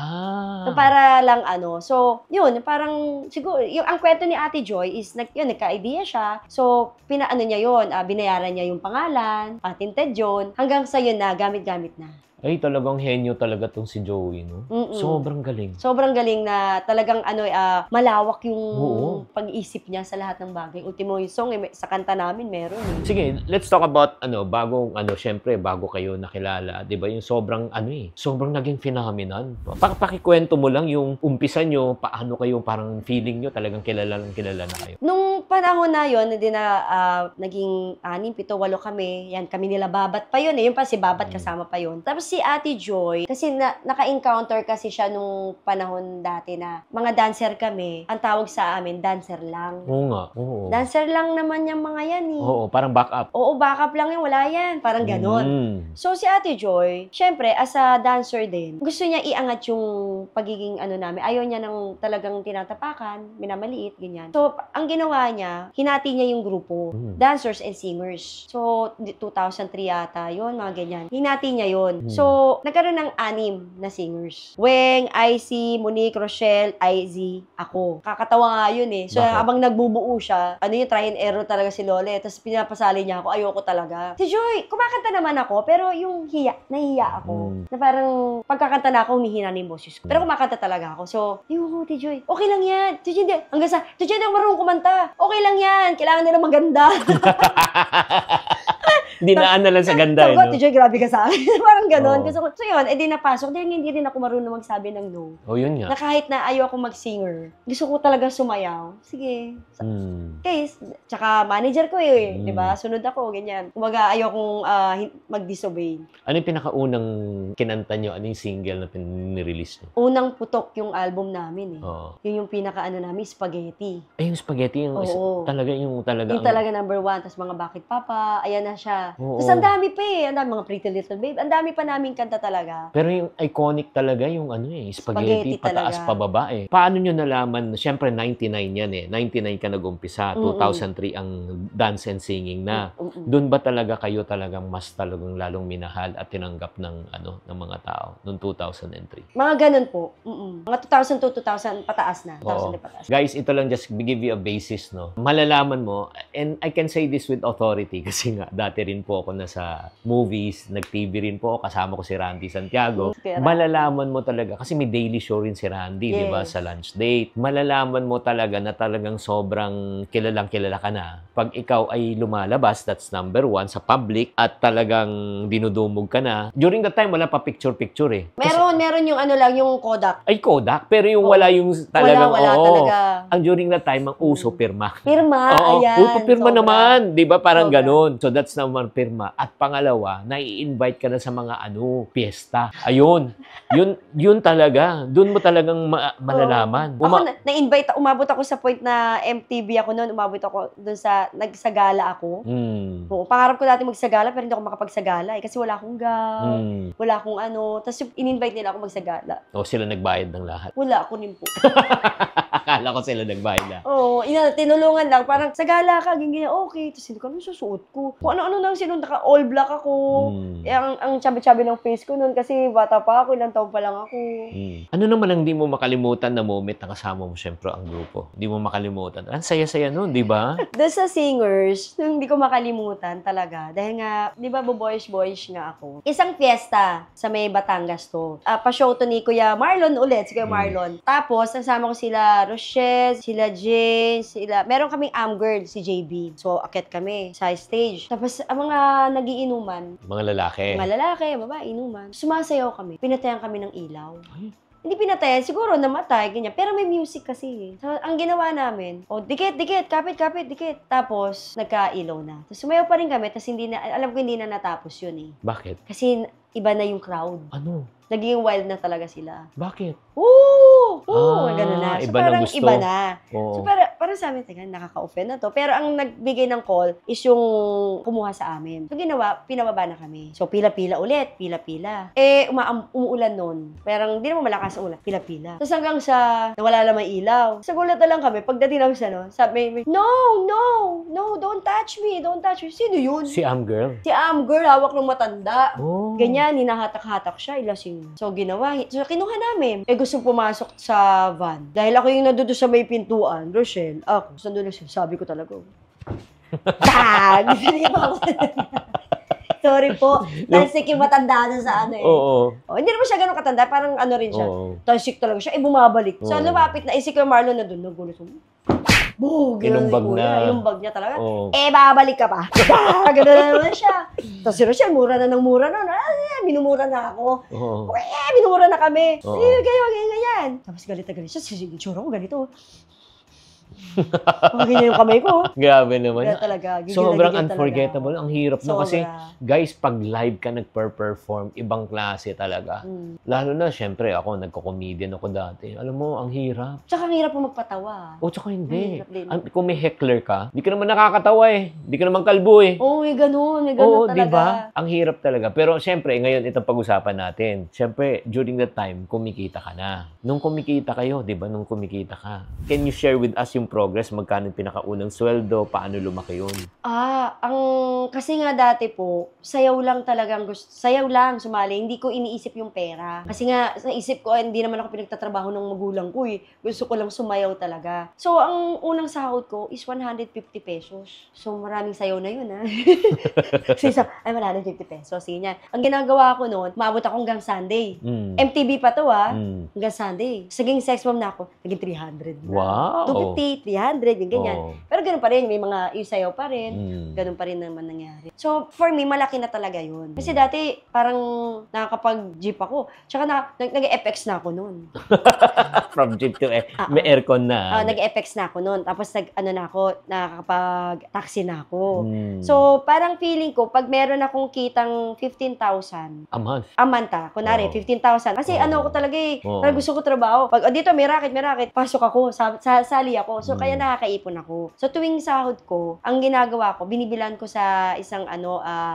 So, para lang So, yun, parang siguro, ang kwento ni Ate Joy is, nagka-idea siya. So, binayaran niya yung pangalan, patented yun, hanggang sa yun na, gamit-gamit na. Ay, talagang henyo talaga tong si Joey, no? Sobrang galing. Sobrang galing na talagang malawak yung pag-iisip niya sa lahat ng bagay. Ultimo yung song, sa kanta namin meron. Sige, let's talk about syempre, bago kayo nakilala, 'di ba? Yung sobrang sobrang naging phenomenon. Pakikwento mo lang yung umpisa nyo, paano kayo parang feeling nyo talagang kilala na kayo. Nung panahon na yon, hindi na naging 6, 7, 8 kami. Yan, kami nila Babat pa yun eh. Yung pa si Babat kasama pa yun. Tapos si Ate Joy, kasi naka-encounter kasi siya nung panahon dati na mga dancer kami, ang tawag sa amin, dancer lang. Oo nga, oo. Dancer lang naman yung mga yan eh. Oo, parang backup. Oo, backup lang yan, wala yan. Parang ganon. So si Ate Joy, syempre, as a dancer din, gusto niya iangat yung pagiging namin. Ayaw niya nang talagang tinatapakan, minamaliit, ganyan. So, ang ginawa niya, hinati niya yung grupo, dancers and singers. So, 2003 yata, yun, mga ganyan. Hinati niya yun. So, nagkaroon ng 6 na singers. Weng, IC, Monique, Rochelle, IZ, ako. Kakatawa nga yun eh. So, habang nagbubuo siya, yung try and error talaga si Lole. Tapos pinapasali niya ako, ayoko talaga. Si Joy, kumakanta naman ako, pero yung nahiya ako. Na parang, pagkakanta na ako, humihina na yung boses ko. Pero kumakanta talaga ako. So, ayoko, Ti Joy, okay lang yan. Ti Joy, hanggang sa, Ti Joy, hindi ako marunong kumanta. Okay lang yan. Kailangan nila maganda. Dinaan na lang sa ganda, Sabi ko, no? Joy, grabe ka sa akin. Parang ganon. Oo. So yun, edi napasok. Dahil hindi rin ako marunong magsabi ng no. Oh, yun nga. Na kahit na ayaw ako mag-singer, gusto ko talaga sumayaw. Sige. Case, tsaka manager ko di ba? Sunod ako, ganyan. Kumaga, ayaw kong mag-disobey. Ano yung pinakaunang kinanta nyo? Ano yung single na nirelease nyo? Unang putok yung album namin Oo. Yun yung pinaka-ano namin, Spaghetti. Yung spaghetti, yung Oo. talaga. Yung talaga number 1, tapos mga Bakit Papa, ayan na siya. Oo. Tapos ang dami pa ang dami mga Pretty Little Babe, ang dami pa naming kanta talaga. Pero yung iconic talaga yung spaghetti pataas talaga. pababa Paano nyo nalaman? Siyempre 99 yan 99 ka nag-umpisa, 2003 ang dance and singing na. Doon ba talaga kayo talagang mas talagang lalong minahal at tinanggap ng mga tao noong 2003? Mga ganun po. Mga 2002, 2000 pataas na. 2000 Oo. pataas. Guys, ito lang just give you a basis, no? Malalaman mo, and I can say this with authority kasi nga, dati rin po ako nasa movies, nag-TV rin po ako, kasama ko si Randy Santiago. Malalaman mo talaga, kasi may daily show rin si Randy, di ba, sa lunch date. Malalaman mo talaga na talagang sobrang kilalang-kilala ka na. Pag ikaw ay lumalabas, that's number 1, sa public, at talagang dinudumog ka na. During that time, wala pa picture-picture Meron yung yung Kodak. Ay, Kodak, pero yung wala yung talagang, wala talaga. Ang during that time, ang uso, pirma. Pirma, ayan. Pirma sobra. naman, di ba? Parang Sobra. ganun. So, that's naman pirma. At pangalawa, nai-invite ka na sa mga piyesta. Ayun. Yun talaga. Doon mo talagang malalaman. Ako, na-invite, umabot ako sa point na MTV ako noon, umabot ako doon nagsagala ako. Oo, pangarap ko dati magsagala, pero hindi ako makapagsagala kasi wala akong gown, wala akong Tapos in-invite nila ako magsagala. O, sila nagbayad ng lahat. Wala ako din po. Akala ko sila nagbayad na. Oo, tinulungan lang. Parang, sagala ka, ganyan, okay. Tapos hindi ko, ano susuot ko? Kung ano-ano nang naka-all black ako. Ang chabi-chabi ng face ko noon kasi bata pa ako, ilang taon pa lang ako. Ano naman ang di mo makalimutan na moment na kasama mo siyempre ang grupo? Di mo makalimutan. Ang saya-saya noon, di ba? Doon sa singers, hindi ko makalimutan talaga. Dahil nga, di ba, boyish nga ako. Isang fiesta sa may Batangas to. Pa-show to ni Kuya Marlon ulit, si Kuya Marlon. Tapos, nasama ko sila Rochelle, sila Jane, meron kaming girl, si JB. So, akit kami sa stage. Tapos, ang mga nagiinuman, Mga lalaki. babae, inuman. Sumasayaw kami. Pinatayan kami ng ilaw. Hindi pinatayan, siguro namatay, ganyan. Pero may music kasi. So, ang ginawa namin, dikit, kapit, dikit. Tapos, nagka-ilaw na. Tapos, sumayaw pa rin kami, tapos alam ko hindi na natapos yun Bakit? Kasi, iba na yung crowd. Ano? Naging wild na talaga sila. Bakit? Gano'n na. So, iba na parang gusto. iba na. Oo. So, parang sa amin, nakaka-offend na to. Pero ang nagbigay ng call is yung kumuha sa amin. So, pinababa na kami. So, pila-pila ulit. Pila-pila. Umuulan nun. Parang, di naman malakas ang ulan. Pila-pila. Tapos hanggang sa, nawala lang may ilaw. Sa gulat na lang kami. Pagdating namin sa sabi, no, don't touch me. Sino yun? Si girl. Si girl, hawak ng matanda. Oh. Ganyan, hinahatak-hatak siya, ilasing. So, so, kinuha namin. Gusto pumasok sa van. Dahil ako yung nandoon sa may pintuan, Rochelle, ako, nandun na siya, sabi ko talaga, tag! Sorry po, talsik yung matanda na sa Oo. Hindi naman siya ganun katanda, parang rin siya. Oo. Talsik talaga siya, bumabalik. So, Oo. lumapit na, si Kuya Marlon na doon, nagulo siya. Inumbag na. Inumbag niya talaga. Oo. Babalik ka pa. Gano'n na naman siya. Tapos si Rochelle, mura na ng mura nun. Minumura na ako. Oo. Minumura na kami. Oo. Ganyan. Tapos galit na galit siya. Itsura ko ganito. Ganyan yung kamay ko. Grabe naman. Kaya talaga. Sobrang unforgettable. Ang hirap no kasi, Sobra. guys, pag live ka nagper-perform, ibang klase talaga. Lalo na, syempre, ako, nagko-comedian ako dati. Alam mo, ang hirap. Tsaka ang hirap mo magpatawa. Tsaka hindi. Ang hirap din. Kung may heckler ka, di ka naman nakakatawa Di ka naman kalbo May ganun Oo, talaga. di ba? Ang hirap talaga. Pero syempre, ngayon itong pag-usapan natin. Syempre, during that time, kumikita ka na. Nung kumikita kayo, di ba? Nung kumikita ka. Can you share with us yung progress? Magkano yung pinakaunang sweldo? Paano lumaki yun? Kasi nga dati po, sayaw lang talagang sayaw lang sumali. Hindi ko iniisip yung pera. Kasi nga, sa isip ko, hindi naman ako pinagtatrabaho ng magulang ko Gusto ko lang sumayaw talaga. So, ang unang sahod ko is 150 pesos. So, maraming sayaw na yun, So, 150 pesos. Sige niyan. Ang ginagawa ko noon, maabot ako hanggang Sunday. MTV pa to, hanggang Sunday. Saging sex bomb na ako, naging 300 na. Wow! 250, 250, 300, yung ganyan. Oo. Pero ganun pa rin, may mga isayaw pa rin. Mm. Ganun pa rin naman nangyari. So, for me, malaki na talaga yun. Kasi dati, parang nakakapag-jeep ako. Tsaka nag-FX na ako noon. From jeep to may aircon na. Nag-FX na ako noon. Tapos, nakakapag-taxi na ako. Mm. So, parang feeling ko, pag meron akong kitang 15,000, a month. a month kunwari, Oo. 15,000. Kasi Oo. ano ako talaga Oo. parang gusto ko trabaho. Pag dito, may racket, pasok ako, sali ako. So, kaya nakakaipon ako. So, tuwing sahod ko, ang ginagawa ko, binibilan ko sa isang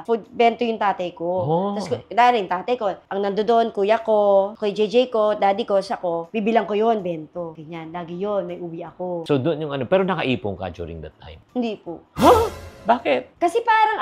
food bento yung tatay ko. Oh. Tapos, yung tatay ko, ang nandoon, kuya ko, kuya JJ ko, daddy ko, sa ko, bibilang ko yon bento. Ganyan, lagi yon may uwi ako. So, doon yung pero nakaipon ka during that time. Hindi po. Bakit? Kasi parang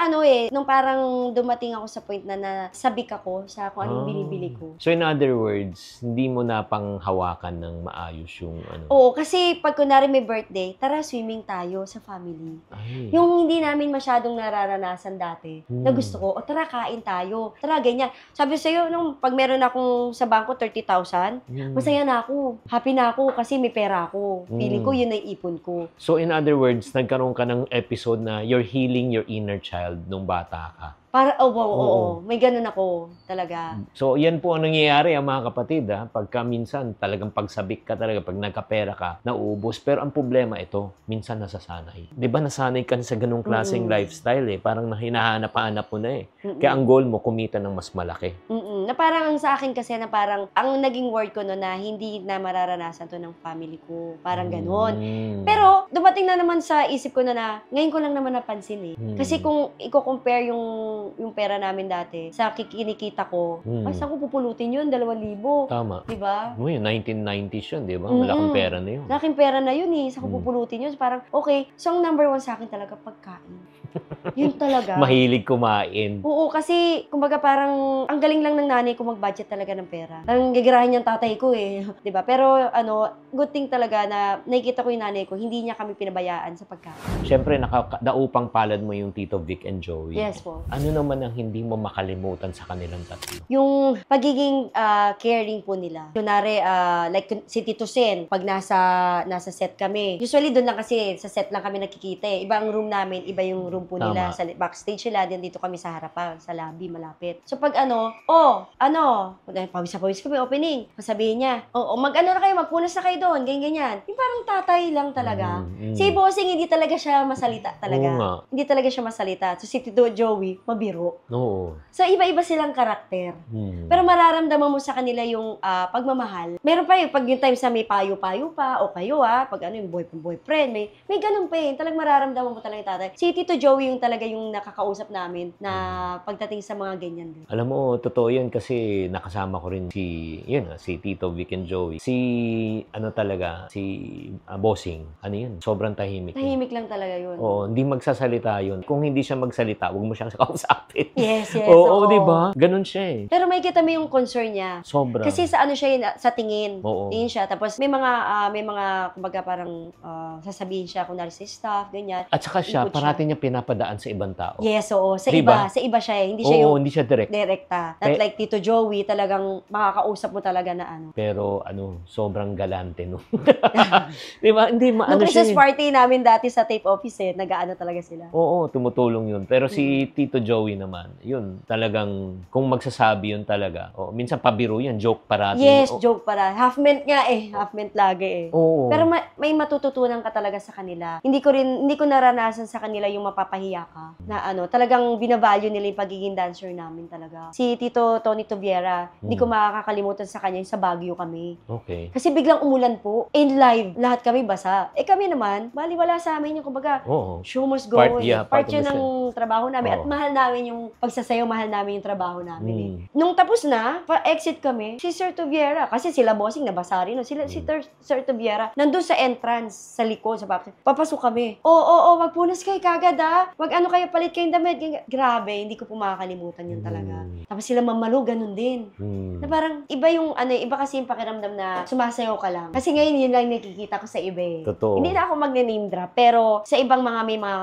nung parang dumating ako sa point na nasabik ako sa kung anong binibili ko. So, in other words, hindi mo na panghawakan ng maayos yung Oo, kasi pag kunwari may birthday, tara swimming tayo sa family. Ay. Yung hindi namin masyadong nararanasan dati, na gusto ko, o tara kain tayo, tara ganyan. Sabi sa'yo, nung pag meron akong sa bangko 30,000, masaya na ako, happy na ako kasi may pera ako. Feeling ko yun ay ipon ko. So, in other words, nagkaroon ka ng episode na you're healing your inner child nung bata ka. Para, oo. May ganun ako talaga. So, yan po ang nangyayari, mga kapatid. Pagka minsan, talagang pagsabik ka talaga, pag nagkapera ka, nauubos. Pero ang problema ito, minsan nasasanay. Di ba nasanay ka sa ganung klaseng lifestyle Parang hinahanap-hanap mo na Kaya ang goal mo, kumita ng mas malaki. Na parang ang sa akin kasi na parang, ang naging word ko no na hindi na mararanasan to ng family ko. Parang ganon. Pero, dumating na naman sa isip ko na ngayon ko lang naman napansin Kasi kung i-compare yung pera namin dati sa kinikita ko, ay saan ko pupulutin yun? 2,000. Tama. Diba? Uy, 1990s yun, di ba? Malaking pera na yun. Laking pera na yun Saan ko pupulutin yun? Parang, okay. So, ang number one sa akin talaga, pagkain. Yun talaga. Mahilig kumain. Oo, kasi, kumbaga parang, ang galing lang ng nanay ko mag-budget talaga ng pera. Ang gagarahin niyang tatay ko Diba? Pero, good thing talaga na nakikita ko yung nanay ko, hindi niya kami pinabayaan sa pagkain. Siyempre, daupang palad mo yung Tito Vic and Joey. Yes po. Ano naman ang hindi mo makalimutan sa kanilang tatlo? Yung pagiging caring po nila. Kunwari, like si Tito Sen, pag nasa set kami. Usually doon lang kasi, sa set lang kami nakikita Iba ang room namin, iba yung room po nila. Sa backstage sila, din dito kami sa harapan, sa lobby, malapit. So pag pawis kami, opening. Sasabihin niya, mag-ano na kayo, magpunas na kayo doon, ganyan. Yung parang tatay lang talaga. Si Bossing, hindi talaga siya masalita talaga. Hindi talaga siya masalita. So si Tito Joey, mabiro. Oo. So, iba-iba silang karakter. Pero mararamdaman mo sa kanila yung pagmamahal. Meron pa pag yung times na may payo-payo pa, o kayo pag yung boyfriend, may ganun pa Talagang mararamdaman mo talaga yung tatay. Si Tito Joey yung talaga yung nakakausap namin na pagdating sa mga ganyan din. Alam mo, totoo yun kasi nakasama ko rin si Tito Vic and Joey. Si Bossing. Ano yun? Sobrang tahimik. Tahimik lang talaga yun. Oo, hindi magsasalita yun. Kung hindi siya magsalita, huwag mo siyang kausapin. Yes. Oo, di ba? Ganun siya Pero may kita mo yung concern niya. Sobra. Kasi sa sa tingin. Oo. Tingin siya. Tapos may mga kumbaga parang sasabihin siya kung sa staff, ganyan. At saka siya, Input parati niya pinapadaan sa ibang tao. Yes, oo. Sa Diba? iba siya Hindi siya yung hindi siya direct. direkta. Not like Tito Joey, talagang makakausap mo talaga na Pero sobrang galante no. Di ba? Hindi Nung Christmas party namin dati sa tape office nag-aano talaga sila. Oo, tumutulong yun. Pero si Tito Joey naman, yun, talagang, kung magsasabi yun talaga, minsan pabiro yan, joke parati. Yes, joke para. Half-ment nga half-ment lagi Oo. Pero may matututunan ka talaga sa kanila. Hindi ko naranasan sa kanila yung mapapahiya ka. Na talagang binavalue nila yung pagiging dancer namin talaga. Si Tito Tony Tobiera, hindi ko makakalimutan sa kanya yung sa Baguio kami. Okay. Kasi biglang umulan po. In live, lahat kami basa. Kami naman, baliwala sa amin yung kumbaga, Oo. show must go Part, on. yeah, Part part yun of the ng trabaho namin. Oo. At mahal namin yung pagsasayaw, mahal namin yung trabaho namin Nung tapos na, pa-exit kami, si Sir Tobiera, kasi sila Bossing, nabasa rin. Si Sir Tobiera, nandun sa entrance, sa likod, sa back. Papasok kami. Magpunas kayo kagad Mag-ano kayo, palit kayong damit. Grabe, hindi ko po makakalimutan yun talaga. Tapos sila Mamalu, ganun din. Na parang, iba yung, iba kasi yung pakiramdam na sumasayaw ka lang. Kasi ngayon, yun lang nakikita ko sa iba Totoo. Hindi na ako magne-name drop, pero sa ibang mga may mga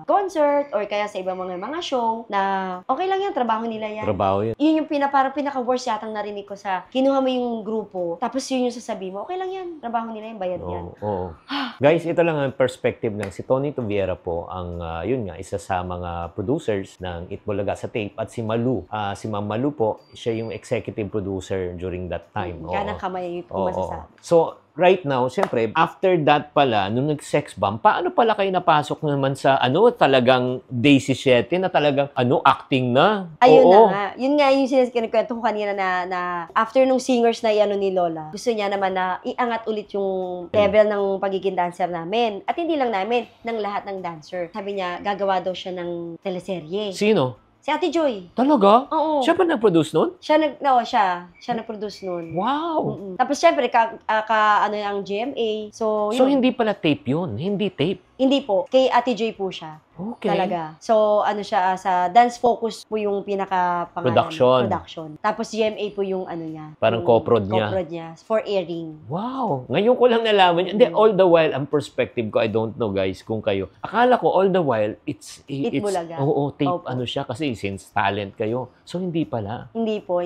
concert or kaya sa ibang mga show na okay lang yan, trabaho nila yan. Trabaho yun. Yun yung parang pinaka-worst yatang narinig ko sa kinuha mo yung grupo, tapos yun yung sasabihin mo, okay lang yan, trabaho nila yan, bayad yan. Oo. Guys, ito lang ang perspective ng si Tony Tuviera po, ang yun nga, isa sa mga producers ng Itbulaga sa tape, at si Malu. Si Ma'am Malu po, siya yung executive producer during that time. Kanang kamay kung masasabi. So, right now, siyempre, after that pala, nung nag-sex bomb, paano pala kayo napasok naman sa, talagang Daisy 7 na talagang, acting na? Ayun Oo. na nga. Yun nga yung kinikwento ko kanina na after nung singers na ni Lola, gusto niya naman na iangat ulit yung level ng pagiging dancer namin. At hindi lang namin, ng lahat ng dancer. Sabi niya, gagawa daw siya ng teleserye. Sino? Si Ate Joy. Talaga? Oo. Siya pa nag-produce nun? Siya nag-produce nun. Wow! Tapos syempre, ang GMA. So, So, yun. hindi pala tape yun. Hindi tape. Hindi po. Kay Ate Joy po siya. Okay. Talaga. So, siya, sa dance focus po yung Production. production. Tapos GMA po yung niya. Parang yung co-prod niya. Co-prod niya. For airing. Wow! Ngayon ko lang nalaman. Hindi, all the while, ang perspective ko, I don't know guys, kung kayo. Akala ko all the while, it's Itbulaga. Oo, tape. Opo. Siya kasi since talent kayo. So, hindi pala. Hindi po.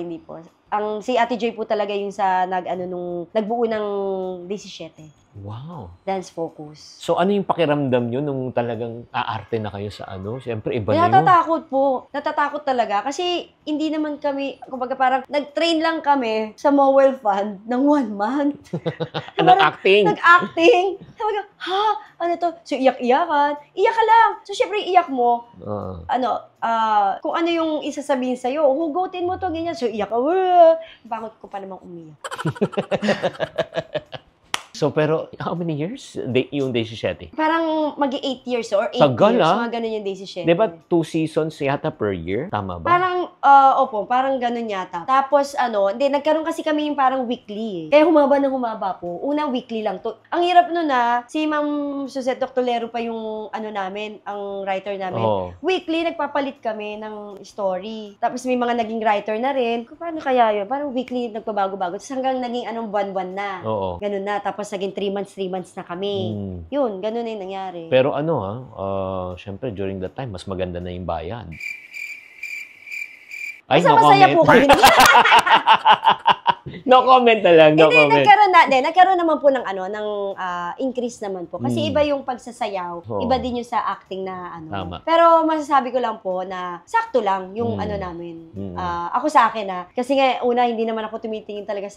Si Ate Joy po talaga yung nagbuo ng 17. Wow! Dance focus. So, ano yung pakiramdam nyo nung talagang aarte na kayo sa Siyempre, iba na yun. Natatakot po. Natatakot talaga. Kasi hindi naman kami, kumbaga parang nag-train lang kami sa Mowel Fund ng 1 month. Nag-acting. Nag-acting. Sabi ko, ano to? So, iyak-iyakan. Iyak ka lang. So, syempre, iyak mo. Kung ano yung isasabihin sa'yo, hugutin mo to, ganyan. So, iyak ka. Bakit ko pa namang umiyak? So, pero, how many years yung Daisy 7? Parang mag-8 years or 8 Tagal, years. ah. Mga ganun yung Daisy 7. Di ba 2 seasons yata per year? Tama ba? Parang, parang ganun yata. Tapos, nagkaroon kasi kami yung parang weekly eh. Kaya humaba po. Una, weekly lang to. Ang hirap nun si Ma'am Suzette Doctolero pa yung namin, ang writer namin. Oo. Weekly, nagpapalit kami ng story. Tapos may mga naging writer na rin. Paano kaya yun? Parang weekly, nagpabago-bago. Tapos hanggang naging buwan-buwan na. Oo. Ganun na. Tapos naging 3 months na kami. Yun, ganun na yung nangyari. Pero syempre, during that time, mas maganda na yung bayad. Ay, Basta masaya po kami. No comment na lang, no comment. Nagkaroon naman po ng increase naman po. Kasi iba yung pagsasayaw, Oo. iba din yung sa acting na Tama. Pero masasabi ko lang po na sakto lang yung namin. Ako sa akin kasi nga una hindi naman ako tumitingin talaga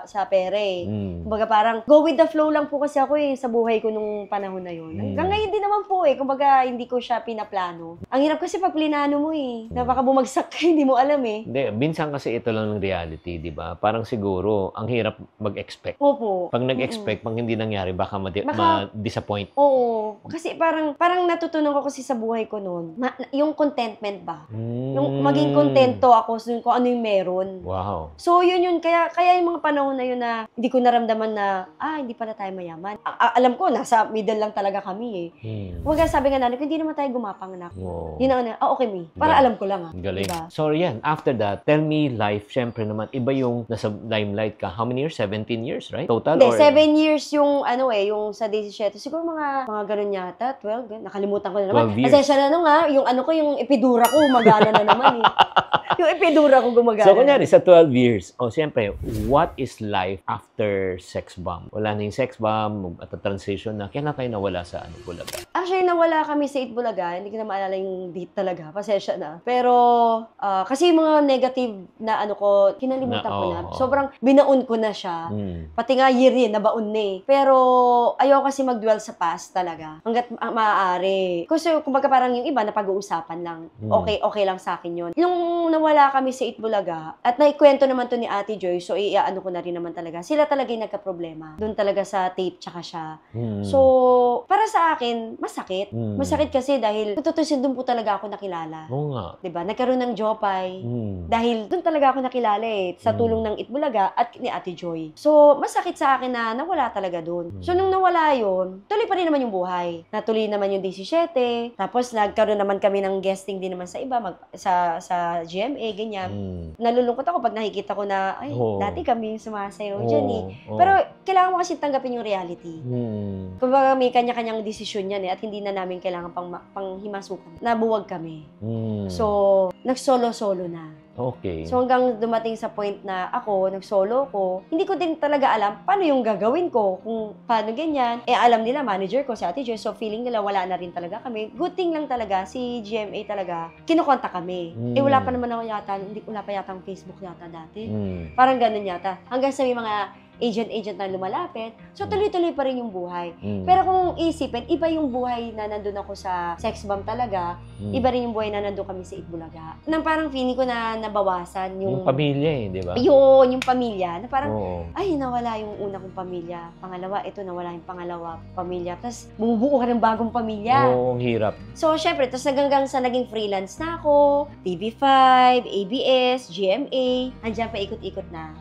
sa pera eh. Kumbaga parang go with the flow lang po kasi ako sa buhay ko nung panahon na yun. Hanggang ngayon din naman po kumbaga hindi ko siya pinaplano. Ang hirap kasi pag plinano mo na baka bumagsak ka, hindi mo alam eh. Hindi, minsan kasi ito lang ng reality, di ba? Parang siguro, ang hirap mag-expect. Opo. Pag nag-expect, pag hindi nangyari, baka ma-disappoint. Oo. Kasi parang natutunan ko kasi sa buhay ko noon, yung contentment ba? Yung maging kontento ako kung ano yung meron. Wow. So, yun. Kaya yung mga panahon na yun na hindi ko naramdaman na, hindi pala tayo mayaman. Alam ko, nasa middle lang talaga kami eh. Huwag sabi nga natin, hindi naman tayo gumapang na. Wow. Yun ang okay, mi. Para alam ko lang Galing. Diba? So, yan. After that, tell me life. Syempre naman, iba yung nasa limelight ka. How many years? 17 years, right? Total? Hindi, or 7 years yung yung sa Daisy 7. Siguro mga ganun yata, 12. Nakalimutan ko na naman. 12 years. Pasensya na yung epidura ko, gumagana na naman eh. Yung epidura ko gumagana. So, kunyari, sa 12 years, siyempre, what is life after sex bomb? Wala na yung sex bomb, at transition na, kailan kayo nawala sa Bulaga? Actually, nawala kami sa Itbulaga. Hindi ko na maalala yung date talaga. Pasensya na. Pero, kasi yung mga negative na kinalimutan ko na. Sobrang binaon ko na siya. Pati nga year nabaon na eh. Pero, ayaw kasi mag-dwell sa past talaga. Hanggat maaari. Kasi, kumbaga parang yung iba na pag-uusapan lang. Okay lang sa akin yun. Yung nawala kami sa Itbulaga, at naikwento naman to ni Ate Joy, so iaano ko na rin naman talaga. Sila talaga yung nagka-problema. Doon talaga sa tape tsaka siya. So, para sa akin, masakit. Masakit kasi dahil tututusin doon po talaga ako nakilala. Oo nga. Diba? Nagkaroon ng Jopay. Dahil doon talaga ako nakilala sa tulong ng Itbulaga at ni Ate Joy. So, masakit sa akin na nawala talaga doon. So, nung nawala yun, tuloy pa rin naman yung buhay. Natuloy naman yung 17. Tapos, nagkaroon naman kami ng guesting din naman sa iba, sa GMA. GMA, ganyan. Mm. Nalulungkot ako pag nakikita ko na, ay, Oo. dati kami yung sumasayaw Oo, dyan eh. oo. Pero kailangan mo kasi tanggapin yung reality. Mm. Kumbaga may kanya-kanyang desisyon yan eh, at hindi na namin kailangan panghimasukan. Nabuwag kami. Mm. So, nag-solo-solo na. Okay. So hanggang dumating sa point na ako, nag-solo ko, hindi ko din talaga alam paano yung gagawin ko, kung paano ganyan. Alam nila, manager ko, si Ate Joy, so feeling nila wala na rin talaga kami. Good thing lang talaga, si GMA talaga, kinukontak kami. Wala pa naman ako yata, wala pa yata ang Facebook yata dati. Parang ganun yata. Hanggang sa may mga agent na lumalapit. So, tuloy-tuloy pa rin yung buhay. Pero kung isipin, iba yung buhay na nandun ako sa Sex Bomb talaga. Iba rin yung buhay na nandun kami sa Itbulaga. Nang parang feeling ko na nabawasan yung pamilya eh, di ba? Yun, yung pamilya. Na parang, Oo. ay, nawala yung una kong pamilya. Pangalawa, ito, nawala yung pangalawa pamilya. Tapos, bumubuo ka ng bagong pamilya. Oo, ang hirap. So, syempre, tapos hanggang sa naging freelance na ako, TV5, ABS, GMA, andyan pa ikot-ikot na.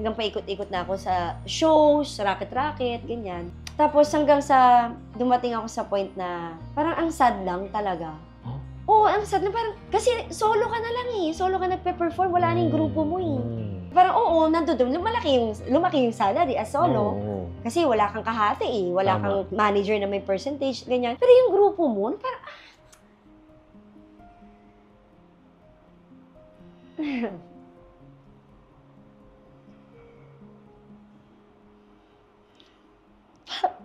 Hanggang paikot-ikot na ako sa shows, racket-racket, ganyan. Tapos hanggang sa dumating ako sa point na parang ang sad lang talaga. Huh? Oo, ang sad na parang, kasi solo ka na lang eh. Solo ka nagpe-perform, wala na yung grupo mo eh. Parang oo, nandun, lumaki yung salary as solo. Oo. Kasi wala kang kahati eh. Wala Tama. kang manager na may percentage, ganyan. Pero yung grupo mo, parang,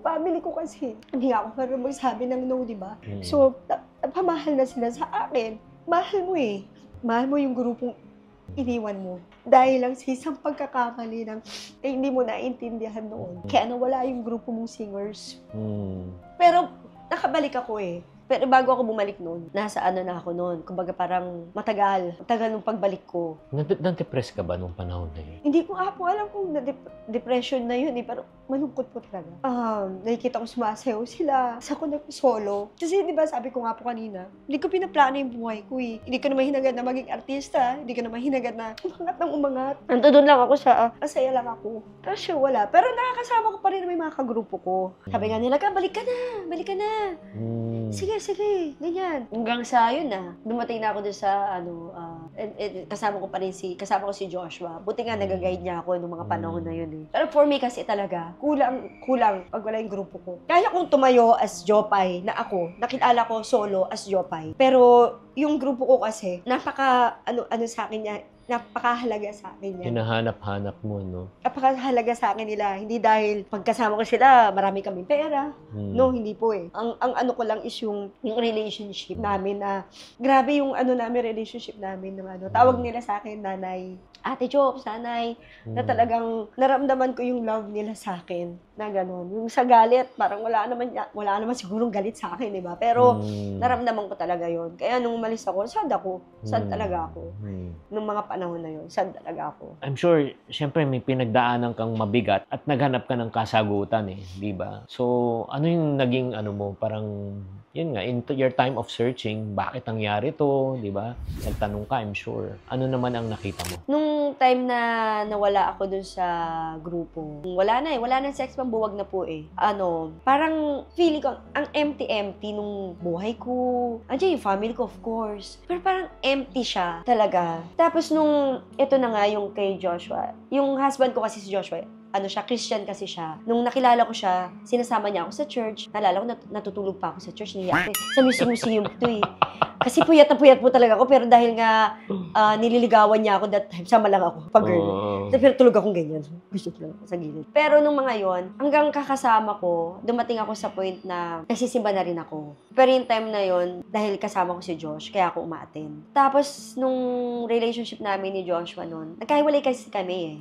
family ko kasi, hindi ako marunong magsabi ng no, di ba? So, napamahal na sila sa akin. Mahal mo eh. Mahal mo yung grupong iniwan mo. Dahil lang sa isang pagkakamali ng hindi mo naiintindihan noon. Kaya nawala yung grupo mong singers. Pero nakabalik ako eh. Pero bago ako bumalik noon, nasa ano na ako noon. Kumbaga parang matagal nung pagbalik ko. Na-depress ka ba nung panahon na yun? Hindi ko po alam kung depression na yun eh, pero malungkot po talaga. Nakikita ko sumasayaw sila. Sa ako nag-solo. Kasi di ba sabi ko nga po kanina, hindi ko pinaplano yung buhay ko eh. Hindi ko naman hinagad na maging artista. Hindi ko naman hinagad na umangat ng umangat. Nandun lang ako sa, masaya lang ako. Tapos siya wala. Pero nakakasama ko pa rin na may mga kagrupo ko. Sabi nga nila, balik ka na. Sige, ganyan. Hanggang sa yun na, dumating na ako dun sa, kasama ko si Joshua. Buti nga nag-guide niya ako nung mga panahon na yun eh. Pero for me kasi talaga, kulang pag wala yung grupo ko. Kaya kong tumayo as Jopay na ako, nakilala ko solo as Jopay. Pero yung grupo ko kasi, sa akin niya, napakahalaga sa akin yan. Hinahanap-hanap mo, no? Napakahalaga sa akin nila. Hindi dahil pagkasama ko sila, marami kaming pera. No, hindi po eh. Ang ano ko lang is yung relationship namin na, grabe yung relationship namin na tawag nila sa akin, nanay. Ate Jobs, nanay, na talagang naramdaman ko yung love nila sa akin na gano'n. Yung sa galit, parang wala naman sigurong galit sa akin, di ba? Pero naramdaman ko talaga yon. Kaya nung umalis ako, sad talaga ako. Nung mga panahon na yun, sad talaga ako. I'm sure, syempre may pinagdaanan kang mabigat at naghanap ka ng kasagutan eh, di ba? So, ano yung naging parang, yun nga, into your time of searching, bakit nangyari to, di ba? Nagtanong ka, I'm sure. Ano naman ang nakita mo? Nung time na nawala ako dun sa grupo, wala na Sex Bomb, buwag na po eh. Parang feeling ko, ang empty nung buhay ko. Andiyan yung family ko, of course. Pero parang empty siya talaga. Tapos nung, ito na nga yung kay Joshua, yung husband ko kasi si Joshua, Christian kasi siya. Nung nakilala ko siya, sinasama niya ako sa church. Naalala ko, natutulog pa ako sa church. Sa museum to eh. Kasi puyat na puyat po talaga ako. Pero dahil nga nililigawan niya ako that time, sama lang ako, pag-girl. Pero tulog akong ganyan. Gusto ko lang sa gilid. Pero nung mga yon, hanggang kakasama ko, dumating ako sa point na nagsisimba na rin ako. Pero yung time na yon, dahil kasama ko si Josh, kaya ako umaattend. Tapos, nung relationship namin ni Joshua noon, nagkahiwalay kasi kami eh.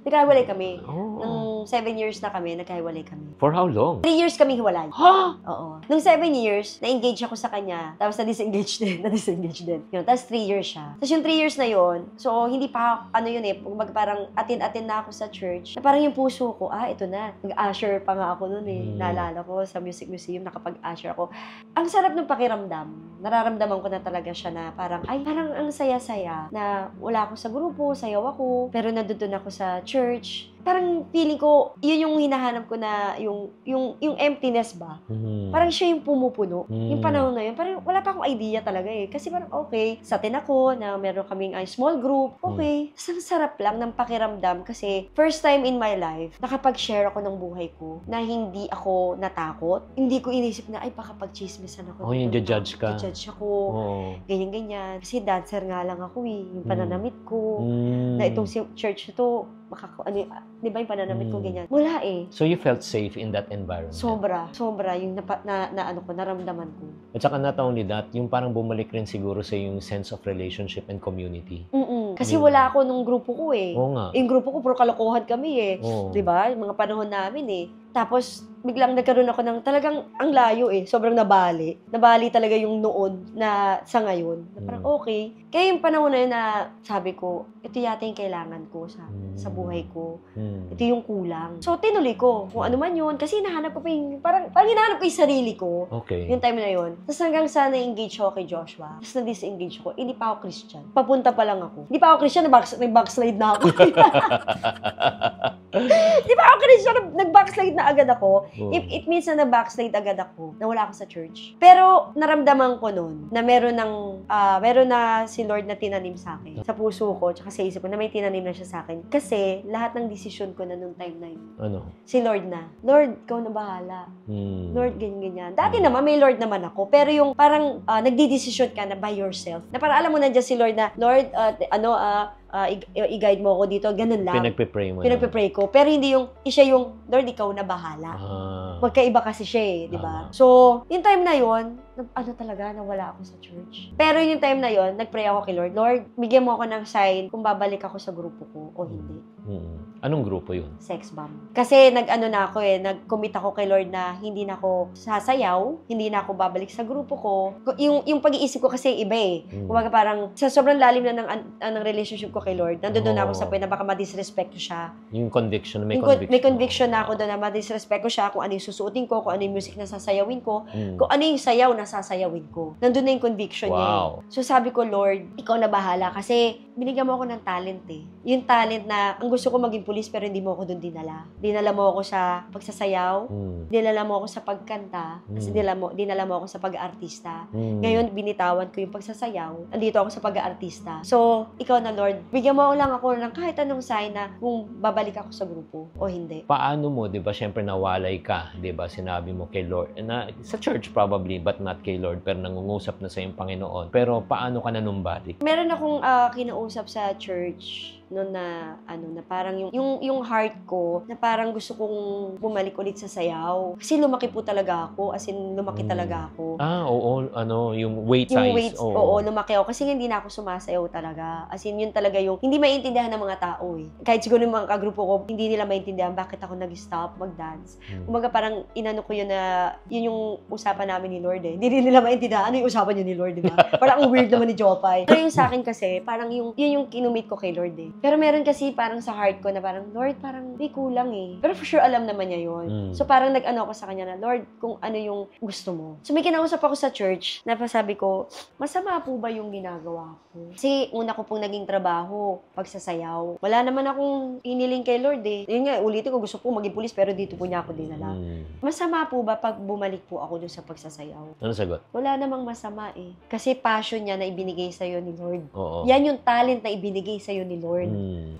Nagkahiwalay kami. Nung 7 years na kami, nagkahiwalay kami. For how long? 3 years kami hiwalay. Oo. Nung 7 years, na-engage ako sa kanya. Tapos na-disengage din. Yun. Tapos 3 years siya. Tapos yung 3 years na yun, so hindi pa, parang atin-atin na ako sa church. Na parang yung puso ko, ito na. Nag-usher pa nga ako noon eh. Naalala ko sa music museum, nakapag-usher ako. Ang sarap ng pakiramdam. Nararamdaman ko na talaga siya na parang ang saya-saya na wala ako sa grupo, sayaw ako, pero nandun ako sa church. parang feeling ko, yun yung hinahanap ko na yung emptiness ba? Parang siya yung pumupuno. Yung panahon na yun, parang wala pa akong idea talaga eh. Kasi parang okay, sa atin ako na meron kaming small group, okay. Ang sarap lang ng pakiramdam kasi first time in my life, nakapag-share ako ng buhay ko na hindi ako natakot. Hindi ko inisip na, ay baka pag-chismisan ako. Yung judge ka. Judge ako. Ganyan-ganyan. Kasi dancer nga lang ako eh. Yung pananamit ko. Na itong church na to, di ba yung pananamit ko ganyan? Wala eh. So you felt safe in that environment? Sobra yung naramdaman ko. At saka not only that, yung parang bumalik rin siguro sa yung sense of relationship and community. Kasi wala ako nung grupo ko eh. Oo nga. Yung grupo ko, puro kalokohan kami eh. Di ba? Yung mga panahon namin eh. Tapos, biglang nagkaroon ako ng talagang ang layo eh. Sobrang nabali. Nabali talaga yung noon na sa ngayon. Na parang okay. Kaya yung panahon na yun na sabi ko, ito yata yung kailangan ko sa buhay ko. Ito yung kulang. So, tinuloy ko. Kung ano man yun. Kasi hinahanap ko pa yung, parang hinahanap ko yung sarili ko. Okay. Yung time na yun. Tapos hanggang sa na-engage ako kay Joshua. Tapos na-disengage ko. Hindi pa ako Christian. Papunta pa lang ako. Hindi pa ako Christian, nag-backslide na ako. Hindi pa ako Christian, nag-backslide na agad ako. It means na na-backslide agad ako, na wala ako sa church. Pero naramdaman ko noon na meron na si Lord na tinanim sa akin. Sa puso ko, tsaka sa isip ko na may tinanim na siya sa akin. Kasi lahat ng desisyon ko na noong time na yun. Ano? Si Lord na. Lord, ikaw na bahala. Lord, ganyan-ganyan. Dati naman, may Lord naman ako. Pero yung parang nagdidesisyon ka na by yourself. Na parang alam mo na dyan si Lord na, Lord, i-guide mo ako dito. Ganun lang. Pinagpipray ko. Pero hindi siya yung, Lord, ikaw na bahala. Magkaiba kasi siya eh, di ba? So, yung time na yon, talaga, nawala ako sa church. Pero yung time na yon, nag-pray ako kay Lord. Lord, bigyan mo ako ng sign kung babalik ako sa grupo ko o hindi. Anong grupo yun? Sex bomb. Kasi nag-commit ako kay Lord na hindi na ako sasayaw, hindi na ako babalik sa grupo ko. Yung pag-iisip ko kasi iba eh. Kumbaga parang sa sobrang lalim na ng relationship ko kay Lord, nandun na ako sa point na baka ma-disrespect ko siya. Yung conviction, may conviction na ako doon na ma-disrespect ko siya kung ano yung susuotin ko, kung ano yung music na sasayawin ko, kung ano yung sayaw na sasayawin ko. Nandun na yung conviction niya eh. So sabi ko, Lord, ikaw na bahala kasi binigyan mo ako ng talent eh. Yung talent na ang gusto ko maging pulis pero hindi mo ako doon dinala. Dinala mo ako sa pagsasayaw, dinala mo ako sa pagkanta, kasi dinala mo ako sa pag-aartista. Ngayon, binitawan ko yung pagsasayaw, andito ako sa pag-aartista. So, ikaw na Lord, bigyan mo lang ako ng kahit anong sign na kung babalik ako sa grupo o hindi. Paano mo, di ba, syempre nawalay ka, di ba, sinabi mo kay Lord, na sa church probably, but not kay Lord, pero nangungusap na sa iyong Panginoon. Pero paano ka nanumbalik? Meron akong kinausap sa church noon na parang yung heart ko na parang gusto kong bumalik ulit sa sayaw. Kasi lumaki po talaga ako, as in lumaki talaga ako. Oo, yung weight size. Yung weight, oo, lumaki ako kasi hindi na ako sumasayaw talaga. As in, yun talaga yung hindi maintindihan ng mga tao eh. Kahit siguro yung mga kagrupo ko, hindi nila maintindihan bakit ako nag-stop mag-dance. Kumbaga parang inano ko yun na, yun yung usapan namin ni Lord eh. Hindi nila maintindihan ano yung usapan niya ni Lord, di ba? Parang ang weird naman ni Jopay. Pero yung sa akin kasi, parang yun yung kinumit ko kay Lord eh. Pero meron kasi parang sa heart ko na parang, Lord, parang may kulang eh. Pero for sure, alam naman niya yun. So parang nag-ano ako sa kanya na, Lord, kung ano yung gusto mo. So may kinausap ako sa church na pasabi ko, masama po ba yung ginagawa ko? Kasi una ko pong naging trabaho, pagsasayaw. Wala naman akong iniling kay Lord eh. Yun nga, ulitin ko, gusto po maging pulis pero dito po niya ako dinala. Masama po ba pag bumalik po ako dun sa pagsasayaw? Ano sagot? Wala namang masama eh. Kasi passion niya na ibinigay sa'yo ni Lord. Oo. Yan yung talent na ibinigay sa'yo ni Lord.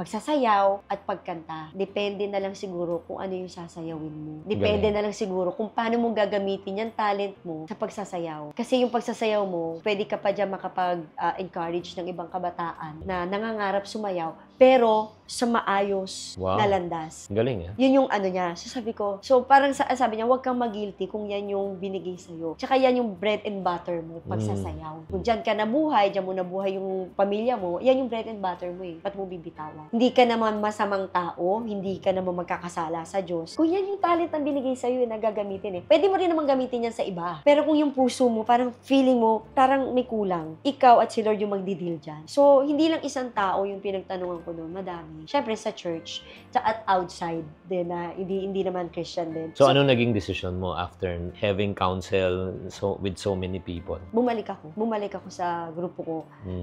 Pagsasayaw at pagkanta. Depende na lang siguro kung ano yung sasayawin mo. Depende na lang siguro kung paano mo gagamitin yung talent mo sa pagsasayaw. Kasi yung pagsasayaw mo, pwede ka pa dyan makapag-encourage ng ibang kabataan na nangangarap sumayaw, pero sa maayos na landas. Galing eh. Yun yung ano niya. So sabi ko, so parang sabi niya, huwag kang mag-guilty kung yan yung binigay sa'yo. Tsaka yan yung bread and butter mo, pagsasayaw. Kung dyan ka nabuhay, dyan mo nabuhay yung pamilya mo, yan yung bread and butter mo eh. Ba't mo bibitawan? Hindi ka naman masamang tao, hindi ka naman magkakasala sa Diyos. Kung yan yung talent ang binigay sa'yo na gagamitin eh. Pwede mo rin naman gamitin yan sa iba. Pero kung yung puso mo, parang feeling mo, parang may kulang. Ikaw at si Lord yung magdidil dyan. So, hindi lang isang tao yung pinagtanungan ko noon, madami. Syempre sa church, at outside din na hindi naman Christian din. So, ano naging decision mo after having counsel with so many people? Bumalik ako sa grupo ko.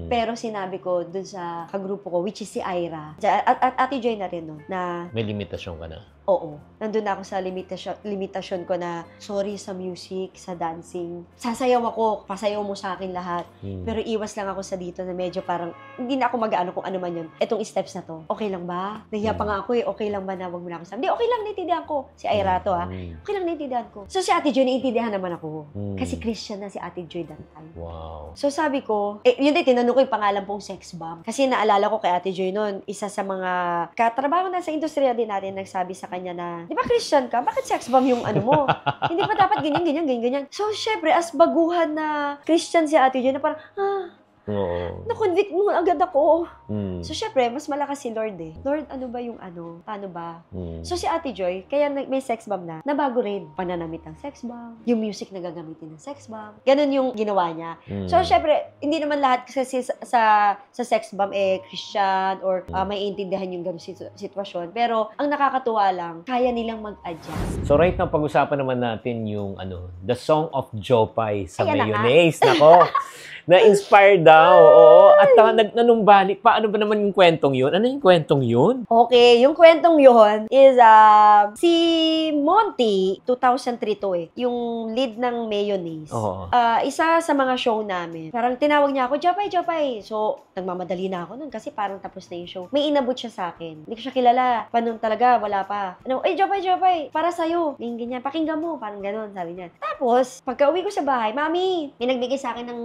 Pero sinabi ko dun sa kagrupo ko, which is si Ira, at Ate Joy na rin, no, na May limitasyon ka na? oo. Nandun na ako sa limitasyon ko na sorry sa music, sa dancing. Sasayaw ako, pasayaw mo sa akin lahat. Pero iwas lang ako sa dito na medyo parang, hindi na ako mag-ano kung ano man yun. Etong steps na to, okay lang ba? Nahiya pa nga ako eh, okay lang ba na wag mo na ako sabi? Hindi, okay lang, naiintindihan ko. Si Ira to okay lang, naiintindihan ko. So si Ate Joy, naiintindihan naman ako. Kasi Christian na si Ate Joy that time. Wow. So sabi ko, yun din, tinanong ko yung pangalan pong sex bomb. Kasi naalala ko kay Ate Joy noon, isa sa mga katrabaho na sa industriya din natin, nagsabi sa kanya na, di ba Christian ka? Bakit sex bomb yung ano mo? Hindi pa dapat ganyan. So, syempre, as baguhan na Christian si Ate Joy, na parang, Oo. na-convict mo agad ako. So, syempre, mas malakas si Lord eh. Lord, ano ba yung ano? Paano ba? So, si Ate Joy, kaya may sex bomb na, nabago rin. Pananamit ng sex bomb, yung music na gagamitin ng sex bomb. Ganun yung ginawa niya. So, syempre, hindi naman lahat kasi sa sex bomb Christian or may intindihan yung ganun sitwasyon. Pero, ang nakakatuwa lang, kaya nilang mag-adjust. So right now, pag-usapan naman natin yung the Song of Jopay sa Ayan na nga. Mayonnaise. Nako, na-inspire daw. Oo. At nanumbalik. Paano ba naman yung kwentong yun? Ano yung kwentong yun? Okay, yung kwentong yun is si Monty, 2003 to yung lead ng Mayonnaise. Oo. Isa sa mga show namin. Parang tinawag niya ako, Jopay. So, nagmamadali na ako nun kasi parang tapos na yung show. May inabot siya sa akin. Hindi ko siya kilala. Paano talaga, wala pa. Jopay, para sa'yo. Ganyan, pakinggan mo. Parang ganun, sabi niya. Tapos, pagka uwi ko sa bahay, Mami, may nagbigay sa akin ng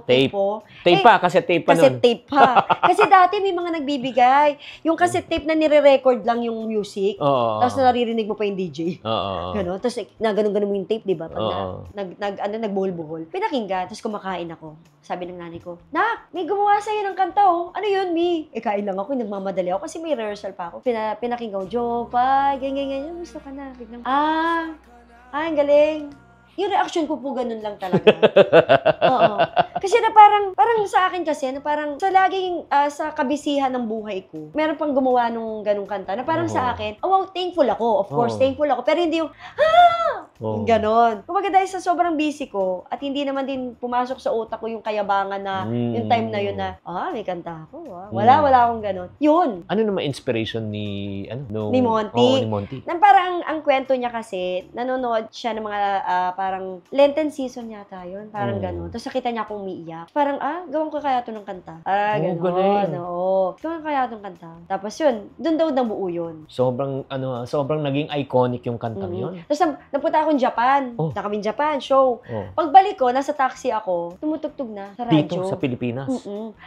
tape po. Tape pa, kasi tape pa nun. Cassette tape pa. Kasi dati may mga nagbibigay. Yung cassette tape na nire-record lang yung music. Oo. Tapos naririnig mo pa yung DJ. Oo. Gano'n. Tapos ganun-ganun mo yung tape, di ba? Pag Oo. nagbuhol-buhol. Pinakinggan. Tapos kumakain ako. Sabi ng nanay ko, Nak, may gumawa sa'yo ng kanta, oh. Ano yun, Mi? Kain lang ako. Nagmamadali ako kasi may rehearsal pa ako. Pinakinggan ko, Jopay, ganyan. Gusto ka na. Biglang, ang galing. Yung reaction ko po ganun lang talaga. Oo. Kasi na parang sa akin kasi, na parang sa laging, sa kabisihan ng buhay ko, meron pang gumawa nung ganung kanta, na parang sa akin, wow, thankful ako. Of course, thankful ako. Pero hindi yung, yung ganon. Kumbaga dahil sa sobrang busy ko, at hindi naman din pumasok sa utak ko yung kayabangan na, yung time na yun na, may kanta ako. Wala akong ganon. Yun. Ano naman inspiration ni Monty? Oo, ni Monty. Nang parang ang kwento niya kasi, nanonood siya ng mga parang Lenten season yata yun. Parang gano'n. Tapos nakita niya akong umiiyak. Parang, gawan ko kaya ito ng kanta. Gano'n. Oo. Gawan ko kaya itong kanta. Tapos yun, doon daw nabuo yun. Sobrang naging iconic yung kantang yun. Tapos napunta akong Japan. Na kami Japan, show. Pagbalik ko, nasa taxi ako, tumutugtog na sa radyo. Dito, sa Pilipinas.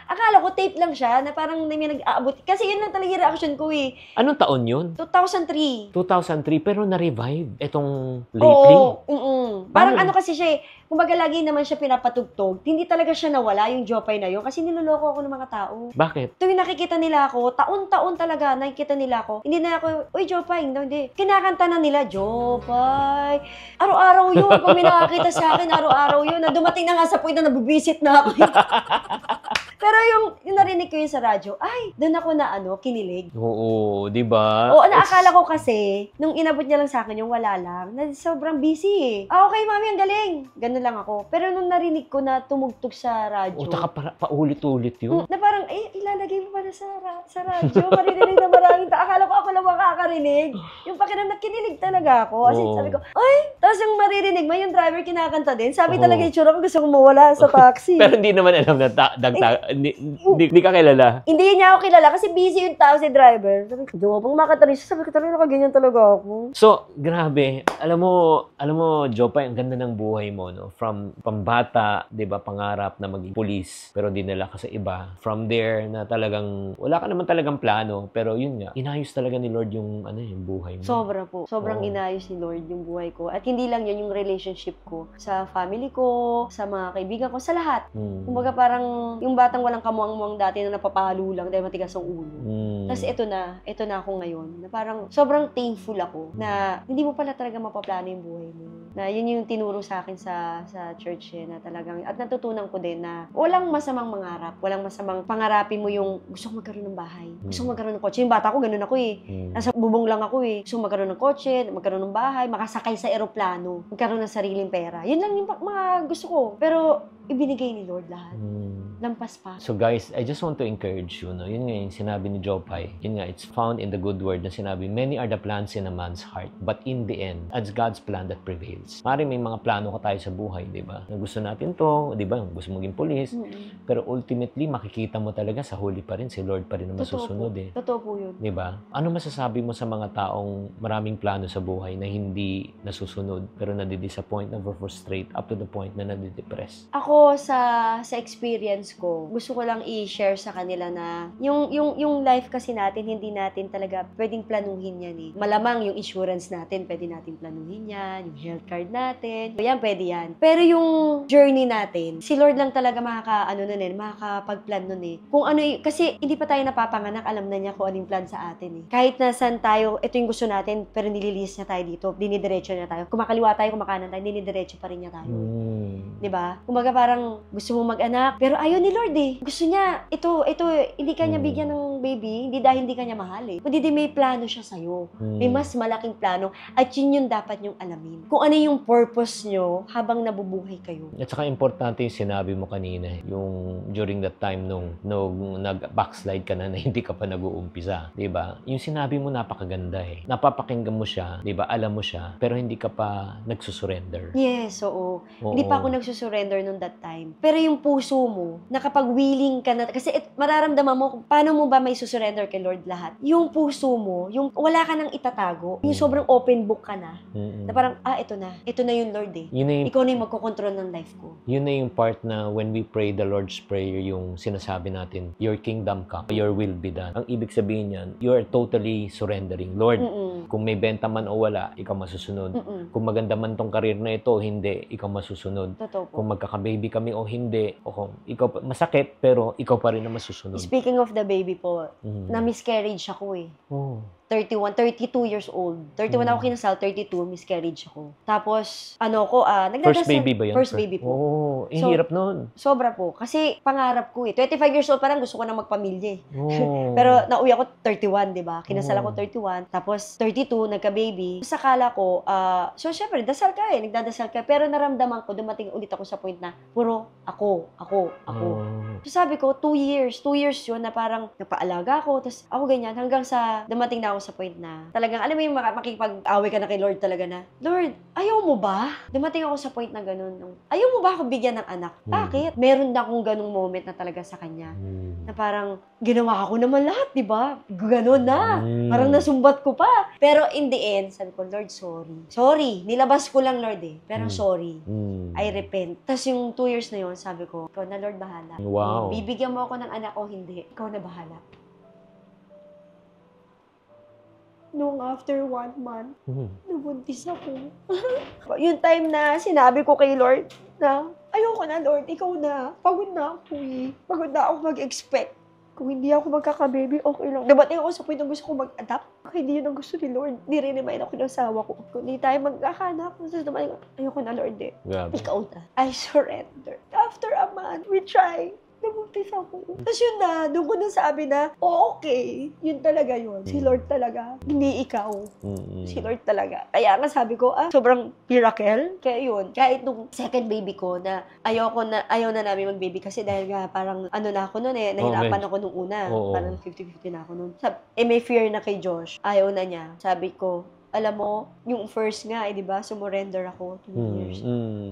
Akala ko tape lang siya, na parang may nag-aabot. Kasi yun lang talaga yung reaction ko eh. Anong taon yun? 2003. 2003, pero na-revive itong lately. Oo. Parang ano kasi siya kumbaga lagi naman siya pinapatugtog. Hindi talaga siya nawala yung Jopay na yun kasi niloloko ako ng mga tao. Bakit? Tuwing nakikita nila ako, taon-taon talaga nakikita nila ako. Hindi na ako, uy Jopay, hindi. Kinakanta na nila, Jopay. Araw-araw yun. Pag may nakakita sa akin, araw-araw yun. Na dumating na nga sa point na nabubisit na ako. Pero yung narinig ko yun sa radyo, doon ako na kinilig. Oo, di ba? Oo, naakala ko kasi, nung inabot niya lang sa akin yung wala lang, na sobrang busy eh. Okay, Mami, ang galing. Ganun lang ako. Pero nung narinig ko na tumugtog sa radyo. O, paulit-ulit yun. Na parang, ilalagay mo pa na sa radyo. Maririnig na maraming akala ko ako lang makakarinig. Yung pakiramdam, kinilig talaga ako. As in, sabi ko, tapos yung maririnig mo, yung driver kinakanta din. Sabi talaga yung tsura ko, gusto kong mawala sa taxi. Pero hindi naman alam na hindi ka kilala. Hindi niya ako kilala kasi busy yung taxi driver. Sabi ko, pang makatari siya. Sabi ko, talaga nakaganyan talaga ako. So, grabe. Alam mo, Jopay, ang ganda ng buhay mo, no? From pambata, 'di ba, pangarap na maging pulis, pero dinala ka sa iba. From there na talagang wala ka naman talagang plano, pero yun nga, inayos talaga ni Lord yung yung buhay mo. Sobra po. Sobrang inayos ni Lord yung buhay ko. At hindi lang yun yung relationship ko sa family ko, sa mga kaibigan ko, sa lahat. Kumbaga parang yung batang walang kamuang-muang dati na napapahalo lang dahil matigas ang ulo. Tapos ito na ako ngayon. Na parang sobrang thankful ako na hindi mo pala talaga mapaplano yung buhay mo. Na yun yung tinuro sa akin sa church na talagang, at natutunan ko din na walang masamang mangarap, walang masamang pangarapin mo yung gusto ko magkaroon ng bahay, gusto ko magkaroon ng kotse. Yung bata ko, ganun ako nasa bubong lang ako gusto ko magkaroon ng kotse, magkaroon ng bahay, makasakay sa eroplano, magkaroon ng sariling pera. Yun lang yung mga gusto ko. Pero ibinigay ni Lord lahat. Lampas pa. So guys, I just want to encourage you, no? Yun nga yung sinabi ni Jopay. Yun nga, it's found in the good word na sinabi, many are the plans in a man's heart, but in the end, it's God's plan that prevails. Mari may mga plano ka tayo sa buhay, di ba? Na gusto natin to, di ba? Gusto maging police. Pero ultimately, makikita mo talaga sa huli pa rin, si Lord pa rin na masusunod Totoo po yun. Di ba? Ano masasabi mo sa mga taong maraming plano sa buhay na hindi nasusunod, pero nadidisappoint, na-frustrate, up to the point na nadidepress? Ako, sa experience ko, gusto ko lang i-share sa kanila na yung life kasi natin, hindi natin talaga pwedeng planuhin yan Malamang yung insurance natin, pwede natin planuhin yan, yung health card natin, yan, pwede yan. Pero yung journey natin, si Lord lang talaga makakapag-plan nun Kung ano, kasi hindi pa tayo napapanganak, alam na niya kung anong plan sa atin Kahit nasan tayo, ito yung gusto natin, pero nililis niya tayo dito, dinidiretso niya tayo. Kumakaliwa tayo, kumakanan tayo, dinidiretso pa rin niya tayo. Diba? Kumbaga parang gusto mo mag-anak, pero ayaw ni Lord Gusto niya, ito, hindi ka niya bigyan ng baby, hindi dahil hindi ka niya mahal Kundi may plano siya sa'yo. May mas malaking plano, at yun yung dapat niyong alamin. Kung ano yung purpose niyo habang nabubuhay kayo. At saka importante yung sinabi mo kanina, yung during that time nung nag-backslide ka na hindi ka pa nag-uumpisa, di ba? Yung sinabi mo napakaganda Napapakinggan mo siya, di ba? Alam mo siya, pero hindi ka pa nagsusurrender. Yes, oo. Hindi pa ako nagsusurrender nung that time. Pero yung puso mo, na kapag willing ka na, kasi mararamdaman mo kung paano mo ba may susurrender kay Lord lahat. Yung puso mo, yung wala ka nang itatago, yung sobrang open book ka na, na parang, ito na yung Lord Ikaw na yung magkocontrol ng life ko. Yun na yung part na when we pray the Lord's Prayer, yung sinasabi natin, your kingdom come, your will be done. Ang ibig sabihin yan, you are totally surrendering. Lord, kung may benta man o wala, ikaw masusunod. Kung maganda man tong career na ito, hindi, ikaw masusunod. Totoo po. Kung magkaka-baby kami o hindi, o kung ikaw masakit, pero ikaw pa rin na masusunod. Speaking of the baby po, na-miscarriage ako 32 years old. 31 ako kinasal, 32, miscarriage ako. Tapos, nagdadasal. First baby ba yun? First baby po. Hirap nun. Sobra po. Kasi pangarap ko 25 years old parang gusto ko na magpamilya Pero nauwi ako 31, di ba? Kinasal ako 31. Tapos 32, nagka-baby. Sakala ko, so syempre, dasal ka nagdadasal ka. Pero naramdaman ko, dumating ulit ako sa point na, puro ako. So sabi ko, 2 years yun na parang napaalaga ako. Tapos ako ganyan, hanggang sa dumating na ako sa point na talagang, alam mo yung makikipag-away ka na kay Lord talaga na, Lord, ayaw mo ba? Dumating ako sa point na ganun. Ayaw mo ba ako bigyan ng anak? Bakit? Meron na akong ganung moment na talaga sa kanya. Na parang, ginawa ko naman lahat, di ba? Ganun na. Parang nasumbat ko pa. Pero in the end, sabi ko, Lord, sorry. Sorry. Nilabas ko lang, Lord Pero sorry. I repent. Tapos yung 2 years na yun, sabi ko, ikaw na, Lord, bahala. Wow. Bibigyan mo ako ng anak o hindi. Ikaw na bahala. Nung after 1 month, nabuntis ako. Yung time na sinabi ko kay Lord na, ayoko na, Lord, ikaw na. Pagod na ako Pagod na ako mag-expect. Kung hindi ako magkaka-baby, okay lang. Dabating ako sa point na gusto ko mag-adapt. Hindi yun ang gusto ni Lord. Nire-remind ako ng asawa ko. Kung hindi tayo magkakanak, ayoko na, Lord Grabe. Ikaw na. I surrender. After a month, we try. Nabuntis ako. Tapos yun na, doon ko na sabi na, okay, yun talaga yun. Si Lord talaga, hindi ikaw. Si Lord talaga. Kaya nga sabi ko, sobrang miracle. Kaya yun, kahit nung second baby ko na ayaw na namin mag-baby kasi dahil nga parang na ako nun nahirapan ako nung una. Parang 50-50 na ako nun. May fear na kay Josh. Ayaw na niya. Sabi ko, alam mo, yung first nga, di ba, sumurrender ako 2 years.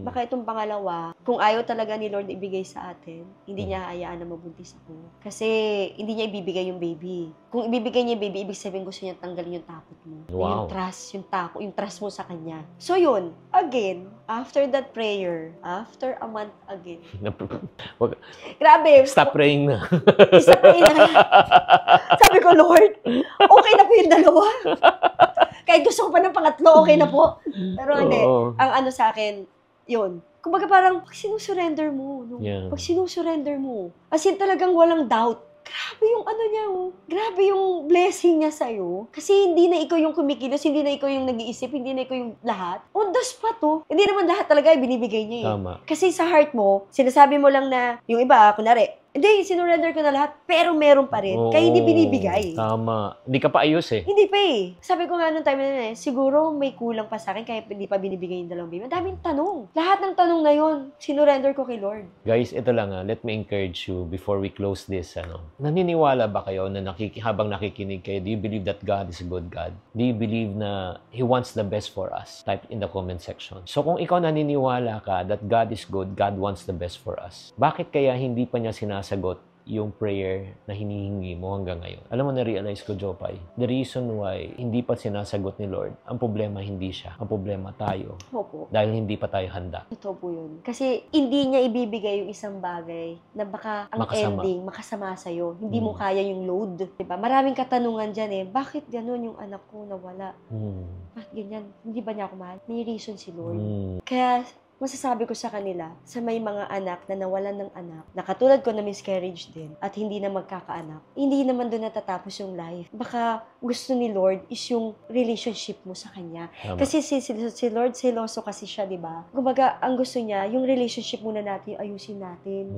Baka itong pangalawa, kung ayaw talaga ni Lord ibigay sa atin, hindi niya hayaan na mabuntis ako. Kasi, hindi niya ibibigay yung baby. Kung ibibigay niya yung baby, ibig sabihin gusto niya tanggalin yung takot mo. Wow. Yung trust mo sa kanya. So yun, again, after that prayer, after a month again. Grabe. Stop praying na. Stop praying na. Sabi ko, Lord, okay na po yung dalawa. Kahit gusto ko pa ng pangatlo, okay na po. Pero hindi. Ang sa akin, yun. Kumbaga parang, pag sinusurrender mo, pag sinusurrender mo, as in talagang walang doubt, grabe. grabe yung ano niya, oh. Grabe yung blessing niya sa'yo. Kasi hindi na ikaw yung kumikilos, hindi na ikaw yung nag-iisip, hindi na ikaw yung lahat. On the spot, oh. Hindi naman lahat talaga ay binibigay niya, eh. Tama. Kasi sa heart mo, sinasabi mo lang na, yung iba, kunwari, hindi, sinurrender ko na lahat, pero meron pa rin. Kaya hindi binibigay. Tama. Hindi ka pa ayos eh. Hindi pa eh. Sabi ko nga nung time na yun eh, siguro may kulang pa sa akin kaya hindi pa binibigay yung 2 baby. Ang daming tanong. Lahat ng tanong na yun, sinurrender ko kay Lord. Guys, ito lang let me encourage you before we close this. Naniniwala ba kayo na habang nakikinig kayo, do you believe that God is a good God? Do you believe na He wants the best for us? Type in the comment section. So kung ikaw naniniwala ka that God is good, God wants the best for us, bakit kaya hindi pa niya sinasagot yung prayer na hinihingi mo hanggang ngayon? Alam mo, na-realize ko, Jopay, the reason why hindi pa sinasagot ni Lord, ang problema hindi siya. Ang problema tayo. Opo. Dahil hindi pa tayo handa. Totoo po yun. Kasi hindi niya ibibigay yung isang bagay na baka ang Makasama. ending, makasama sa'yo. Hindi mo kaya yung load. Diba? Maraming katanungan dyan eh. Bakit ganun yung anak ko nawala? Bakit ganyan? Hindi ba niya ako mahal? May reason si Lord. Kaya masasabi ko sa kanila, sa may mga anak na nawalan ng anak, na katulad ko na miscarriage din, at hindi na magkakaanak, hindi naman doon natatapos yung life. Baka gusto ni Lord is yung relationship mo sa Kanya. Tama. Kasi si Lord, seloso kasi siya, di ba? Kumbaga, ang gusto niya, yung relationship muna natin, ayusin natin.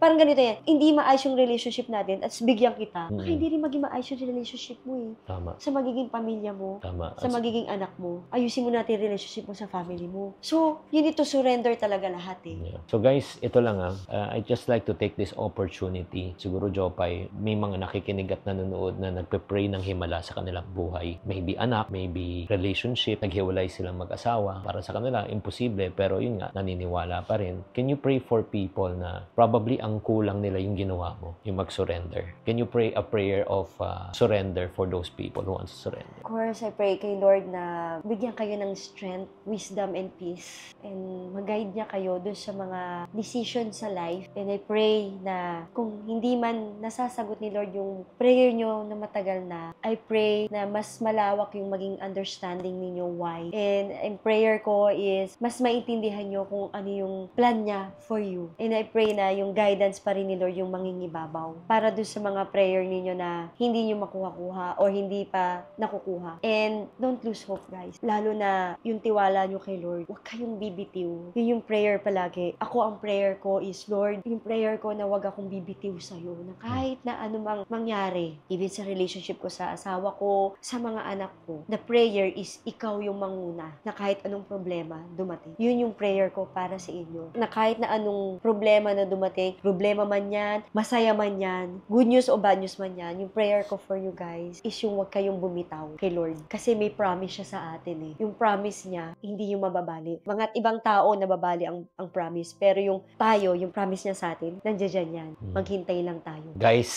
Parang ganito yan, hindi maayos yung relationship natin at bigyan kita, baka hindi rin maging maayos yung relationship mo eh. Tama. Sa magiging pamilya mo, Tama. sa magiging anak mo, ayusin mo natin yung relationship mo sa family mo. So, you need to surrender talaga lahat eh. Yeah. So guys, ito lang I just like to take this opportunity. Siguro, Jopay, may mga nakikinig at nanonood na nagpe-pray ng himala sa kanilang buhay. Maybe anak, maybe relationship, naghiwalay silang mag-asawa. Para sa kanila, imposible. Pero yun nga, naniniwala pa rin. Can you pray for people na probably ang kulang nila yung ginawa mo, yung mag-surrender? Can you pray a prayer of surrender for those people who want to surrender? Of course, I pray kay Lord na bigyan kayo ng strength, wisdom, and peace. And mag-guide niya kayo doon sa mga decision sa life. And I pray na kung hindi man nasasagot ni Lord yung prayer nyo na matagal na, I pray na mas malawak yung maging understanding ninyo why. And prayer ko is mas maintindihan nyo kung ano yung plan niya for you. And I pray na yung guidance pa rin ni Lord yung mangingibabaw para doon sa mga prayer ninyo na hindi nyo makuha-kuha or hindi pa nakukuha. And don't lose hope, guys. Lalo na yung tiwala nyo kay Lord. Huwag kayong bibitiw. Yun yung prayer palagi. Ako, ang prayer ko is, Lord, yung prayer ko na wag akong bibitiw sa'yo. Na kahit na anumang mangyari, even sa relationship ko sa asawa ko, sa mga anak ko, the prayer is ikaw yung manguna na kahit anong problema dumating. Yun yung prayer ko para sa inyo. Na kahit na anong problema na dumating, problema man yan, masaya man yan, good news o bad news man yan, yung prayer ko for you guys is yung wag kayong bumitaw kay Lord. Kasi may promise siya sa atin eh. Yung promise niya, hindi yung mababali. Mga ibang tao nababali ang promise. Pero yung tayo, yung promise niya sa atin, nandiyan yan. Maghintay lang tayo. Guys,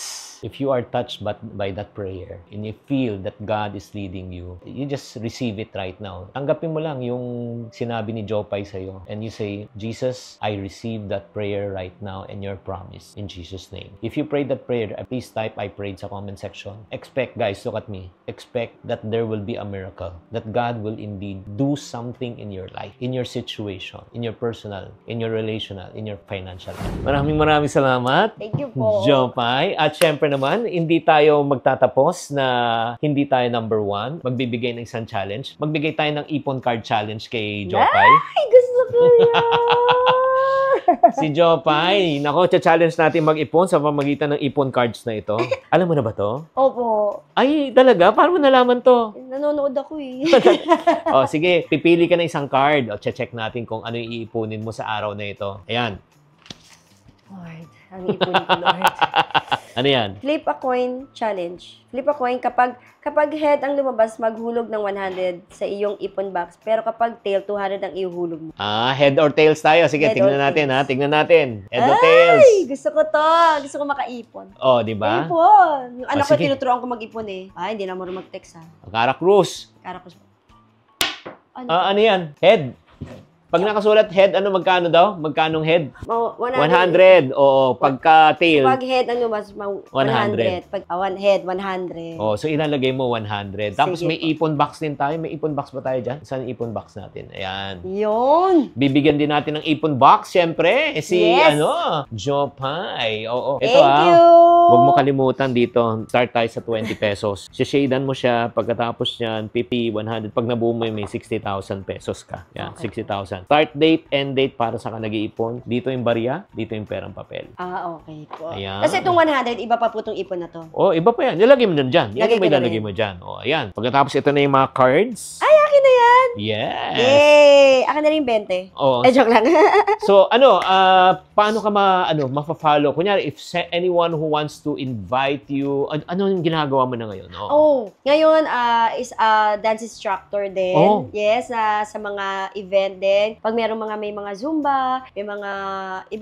if you are touched by that prayer and you feel that God is leading you, you just receive it right now. Tanggapin mo lang yung sinabi ni Jopay sa'yo and you say, Jesus, I receive that prayer right now and your promise in Jesus' name. If you prayed that prayer, please type I prayed sa comment section. Expect, guys, look at me. Expect that there will be a miracle. That God will indeed do something in your life, in your situation, in your personal, in your relational, in your financial life. Maraming salamat. Thank you po. Jopay. At syempre naman, hindi tayo magtatapos na hindi tayo number 1. Magbibigay ng isang challenge. Magbigay tayo ng ipon card challenge kay Jopay. Ay, gusto ko yan! Si Jopay, nako, challenge natin mag-ipon sa pamagitan ng ipon cards na ito. Alam mo na ba to? Opo. Ay, talaga? Paano mo nalaman to? Nanonood ako eh. O, sige, pipili ka ng isang card. O, check natin kung ano yung iipunin mo sa araw na ito. Ayan. Lord, ang ipunin ko, Lord. Ano yan? Flip a coin challenge. Flip a coin, kapag head ang lumabas, maghulog ng 100 sa iyong ipon box. Pero kapag tail, 200 ang ihuhulog mo. Head or tails tayo. Sige, Head tignan or natin tails. ha. Tignan natin. Head or tails. Ay, gusto ko to. Gusto ko makaipon. O, di ba? Ipon. Yung anak ko, sige. tinuturuan ko mag-ipon eh. Ay, hindi na mo mag-text ha. Cara Cruz. Kara ko. Ano yan? Head. Pag nakasulat head, ano magkano daw? Magkanong head? 100. Oo, pagka tail. Pag head, ano mas 100. Pag head, 100. Oh, so ilalagay mo 100. Tapos Sige may po. ipon box din tayo. May ipon box ba tayo dyan? Saan yung ipon box natin? Ayan. Yun. Bibigyan din natin ng ipon box, syempre. Si, Yes. Jopay. Oo. Ito Thank you. Huwag mo kalimutan dito, start tayo sa 20 pesos. Sishadan mo siya, pagkatapos yan, 50, 100. Pag nabuo mo may 60,000 pesos ka. Yan, Okay. 60,000. Start date, end date para sa ka nag-iipon. Dito yung barya, dito yung perang papel. Okay po. Ayan. Kasi itong 100, iba pa po itong ipon na to. Oh, iba pa yan. Nilagay mo dyan. Yan Lagay yung may ko na lalagay rin. mo dyan. Oh, ayan. Pagkatapos ito na yung mga cards. Ay, akin na yan! Yes! Yay! Akin na rin 20. Oh, Joke lang. so, paano ka mafa-follow? Kunyari, if anyone who wants to invite you, ano yung ginagawa mo na ngayon? Ngayon is dance instructor din. Oh. Yes, sa mga event din. Pag may mga Zumba, may mga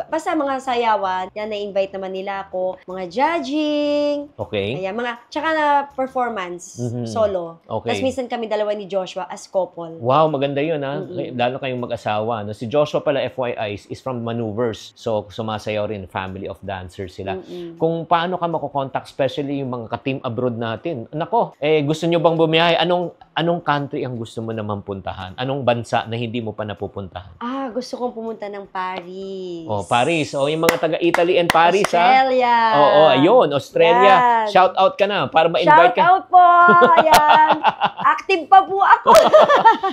basta mga sayawan, yan na-invite naman nila ako. Mga judging, Okay. ayan, tsaka na performance, Mhm. solo. Okay. Tapos minsan kami dalawa ni Joshua as couple. Wow, maganda yun, ha? Mm-mm. Lalo kayong mag-asawa. No? Si Joshua pala, FYI, is from Maneuvers. So, sumasayaw rin. Family of dancers sila. Mm-mm. Kung paano ka makokontakt, especially yung mga ka-team abroad natin. Nako, gusto nyo bang bumiyahe? Anong country ang gusto mo naman puntahan? Anong bansa na hindi mo pa napupuntahan? Gusto kong pumunta ng Paris. Oh, Paris. Oh, yung mga taga-Italy and Paris, Australia. ha? Oo, ayun. Australia. Yan. Shout out ka na para ma-invite Shout ka. out po! Ayan. Active pa po ako.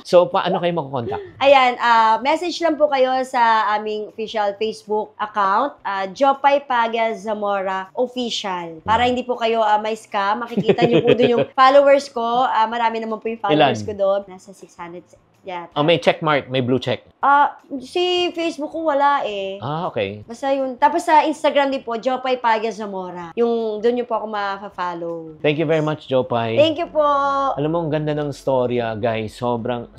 So, paano kayo makokontakt? Ayan, message lang po kayo sa aming official Facebook account, Jopay Pagya Zamora Official. Para hindi po kayo may scam, makikita niyo po doon yung followers ko. Marami naman po yung followers Ilan? ko doon. Nasa 600 yata. May check mark, may blue check. Si Facebook ko wala eh. Okay. Basta yun. Tapos sa Instagram din po, Jopay Pagya Zamora. Yung doon niyo po ako ma-follow. Thank you very much, Jopay. Thank you po. Alam mo, ang ganda ng storya, guys. Sobrang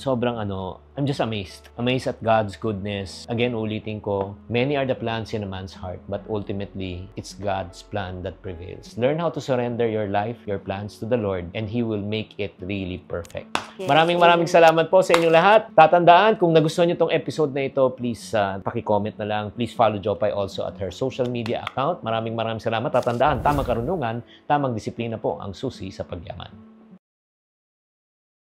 I'm just amazed. Amazed at God's goodness. Again, ulitin ko, many are the plans in a man's heart, but ultimately, it's God's plan that prevails. Learn how to surrender your life, your plans to the Lord, and He will make it really perfect. Yes, Maraming amen. salamat po sa inyong lahat. Tatandaan, kung nagustuhan niyo tong episode na ito, please paki-comment na lang. Please follow Jopay also at her social media account. Maraming salamat. Tatandaan, tamang karunungan, tamang disiplina po ang susi sa pagyaman.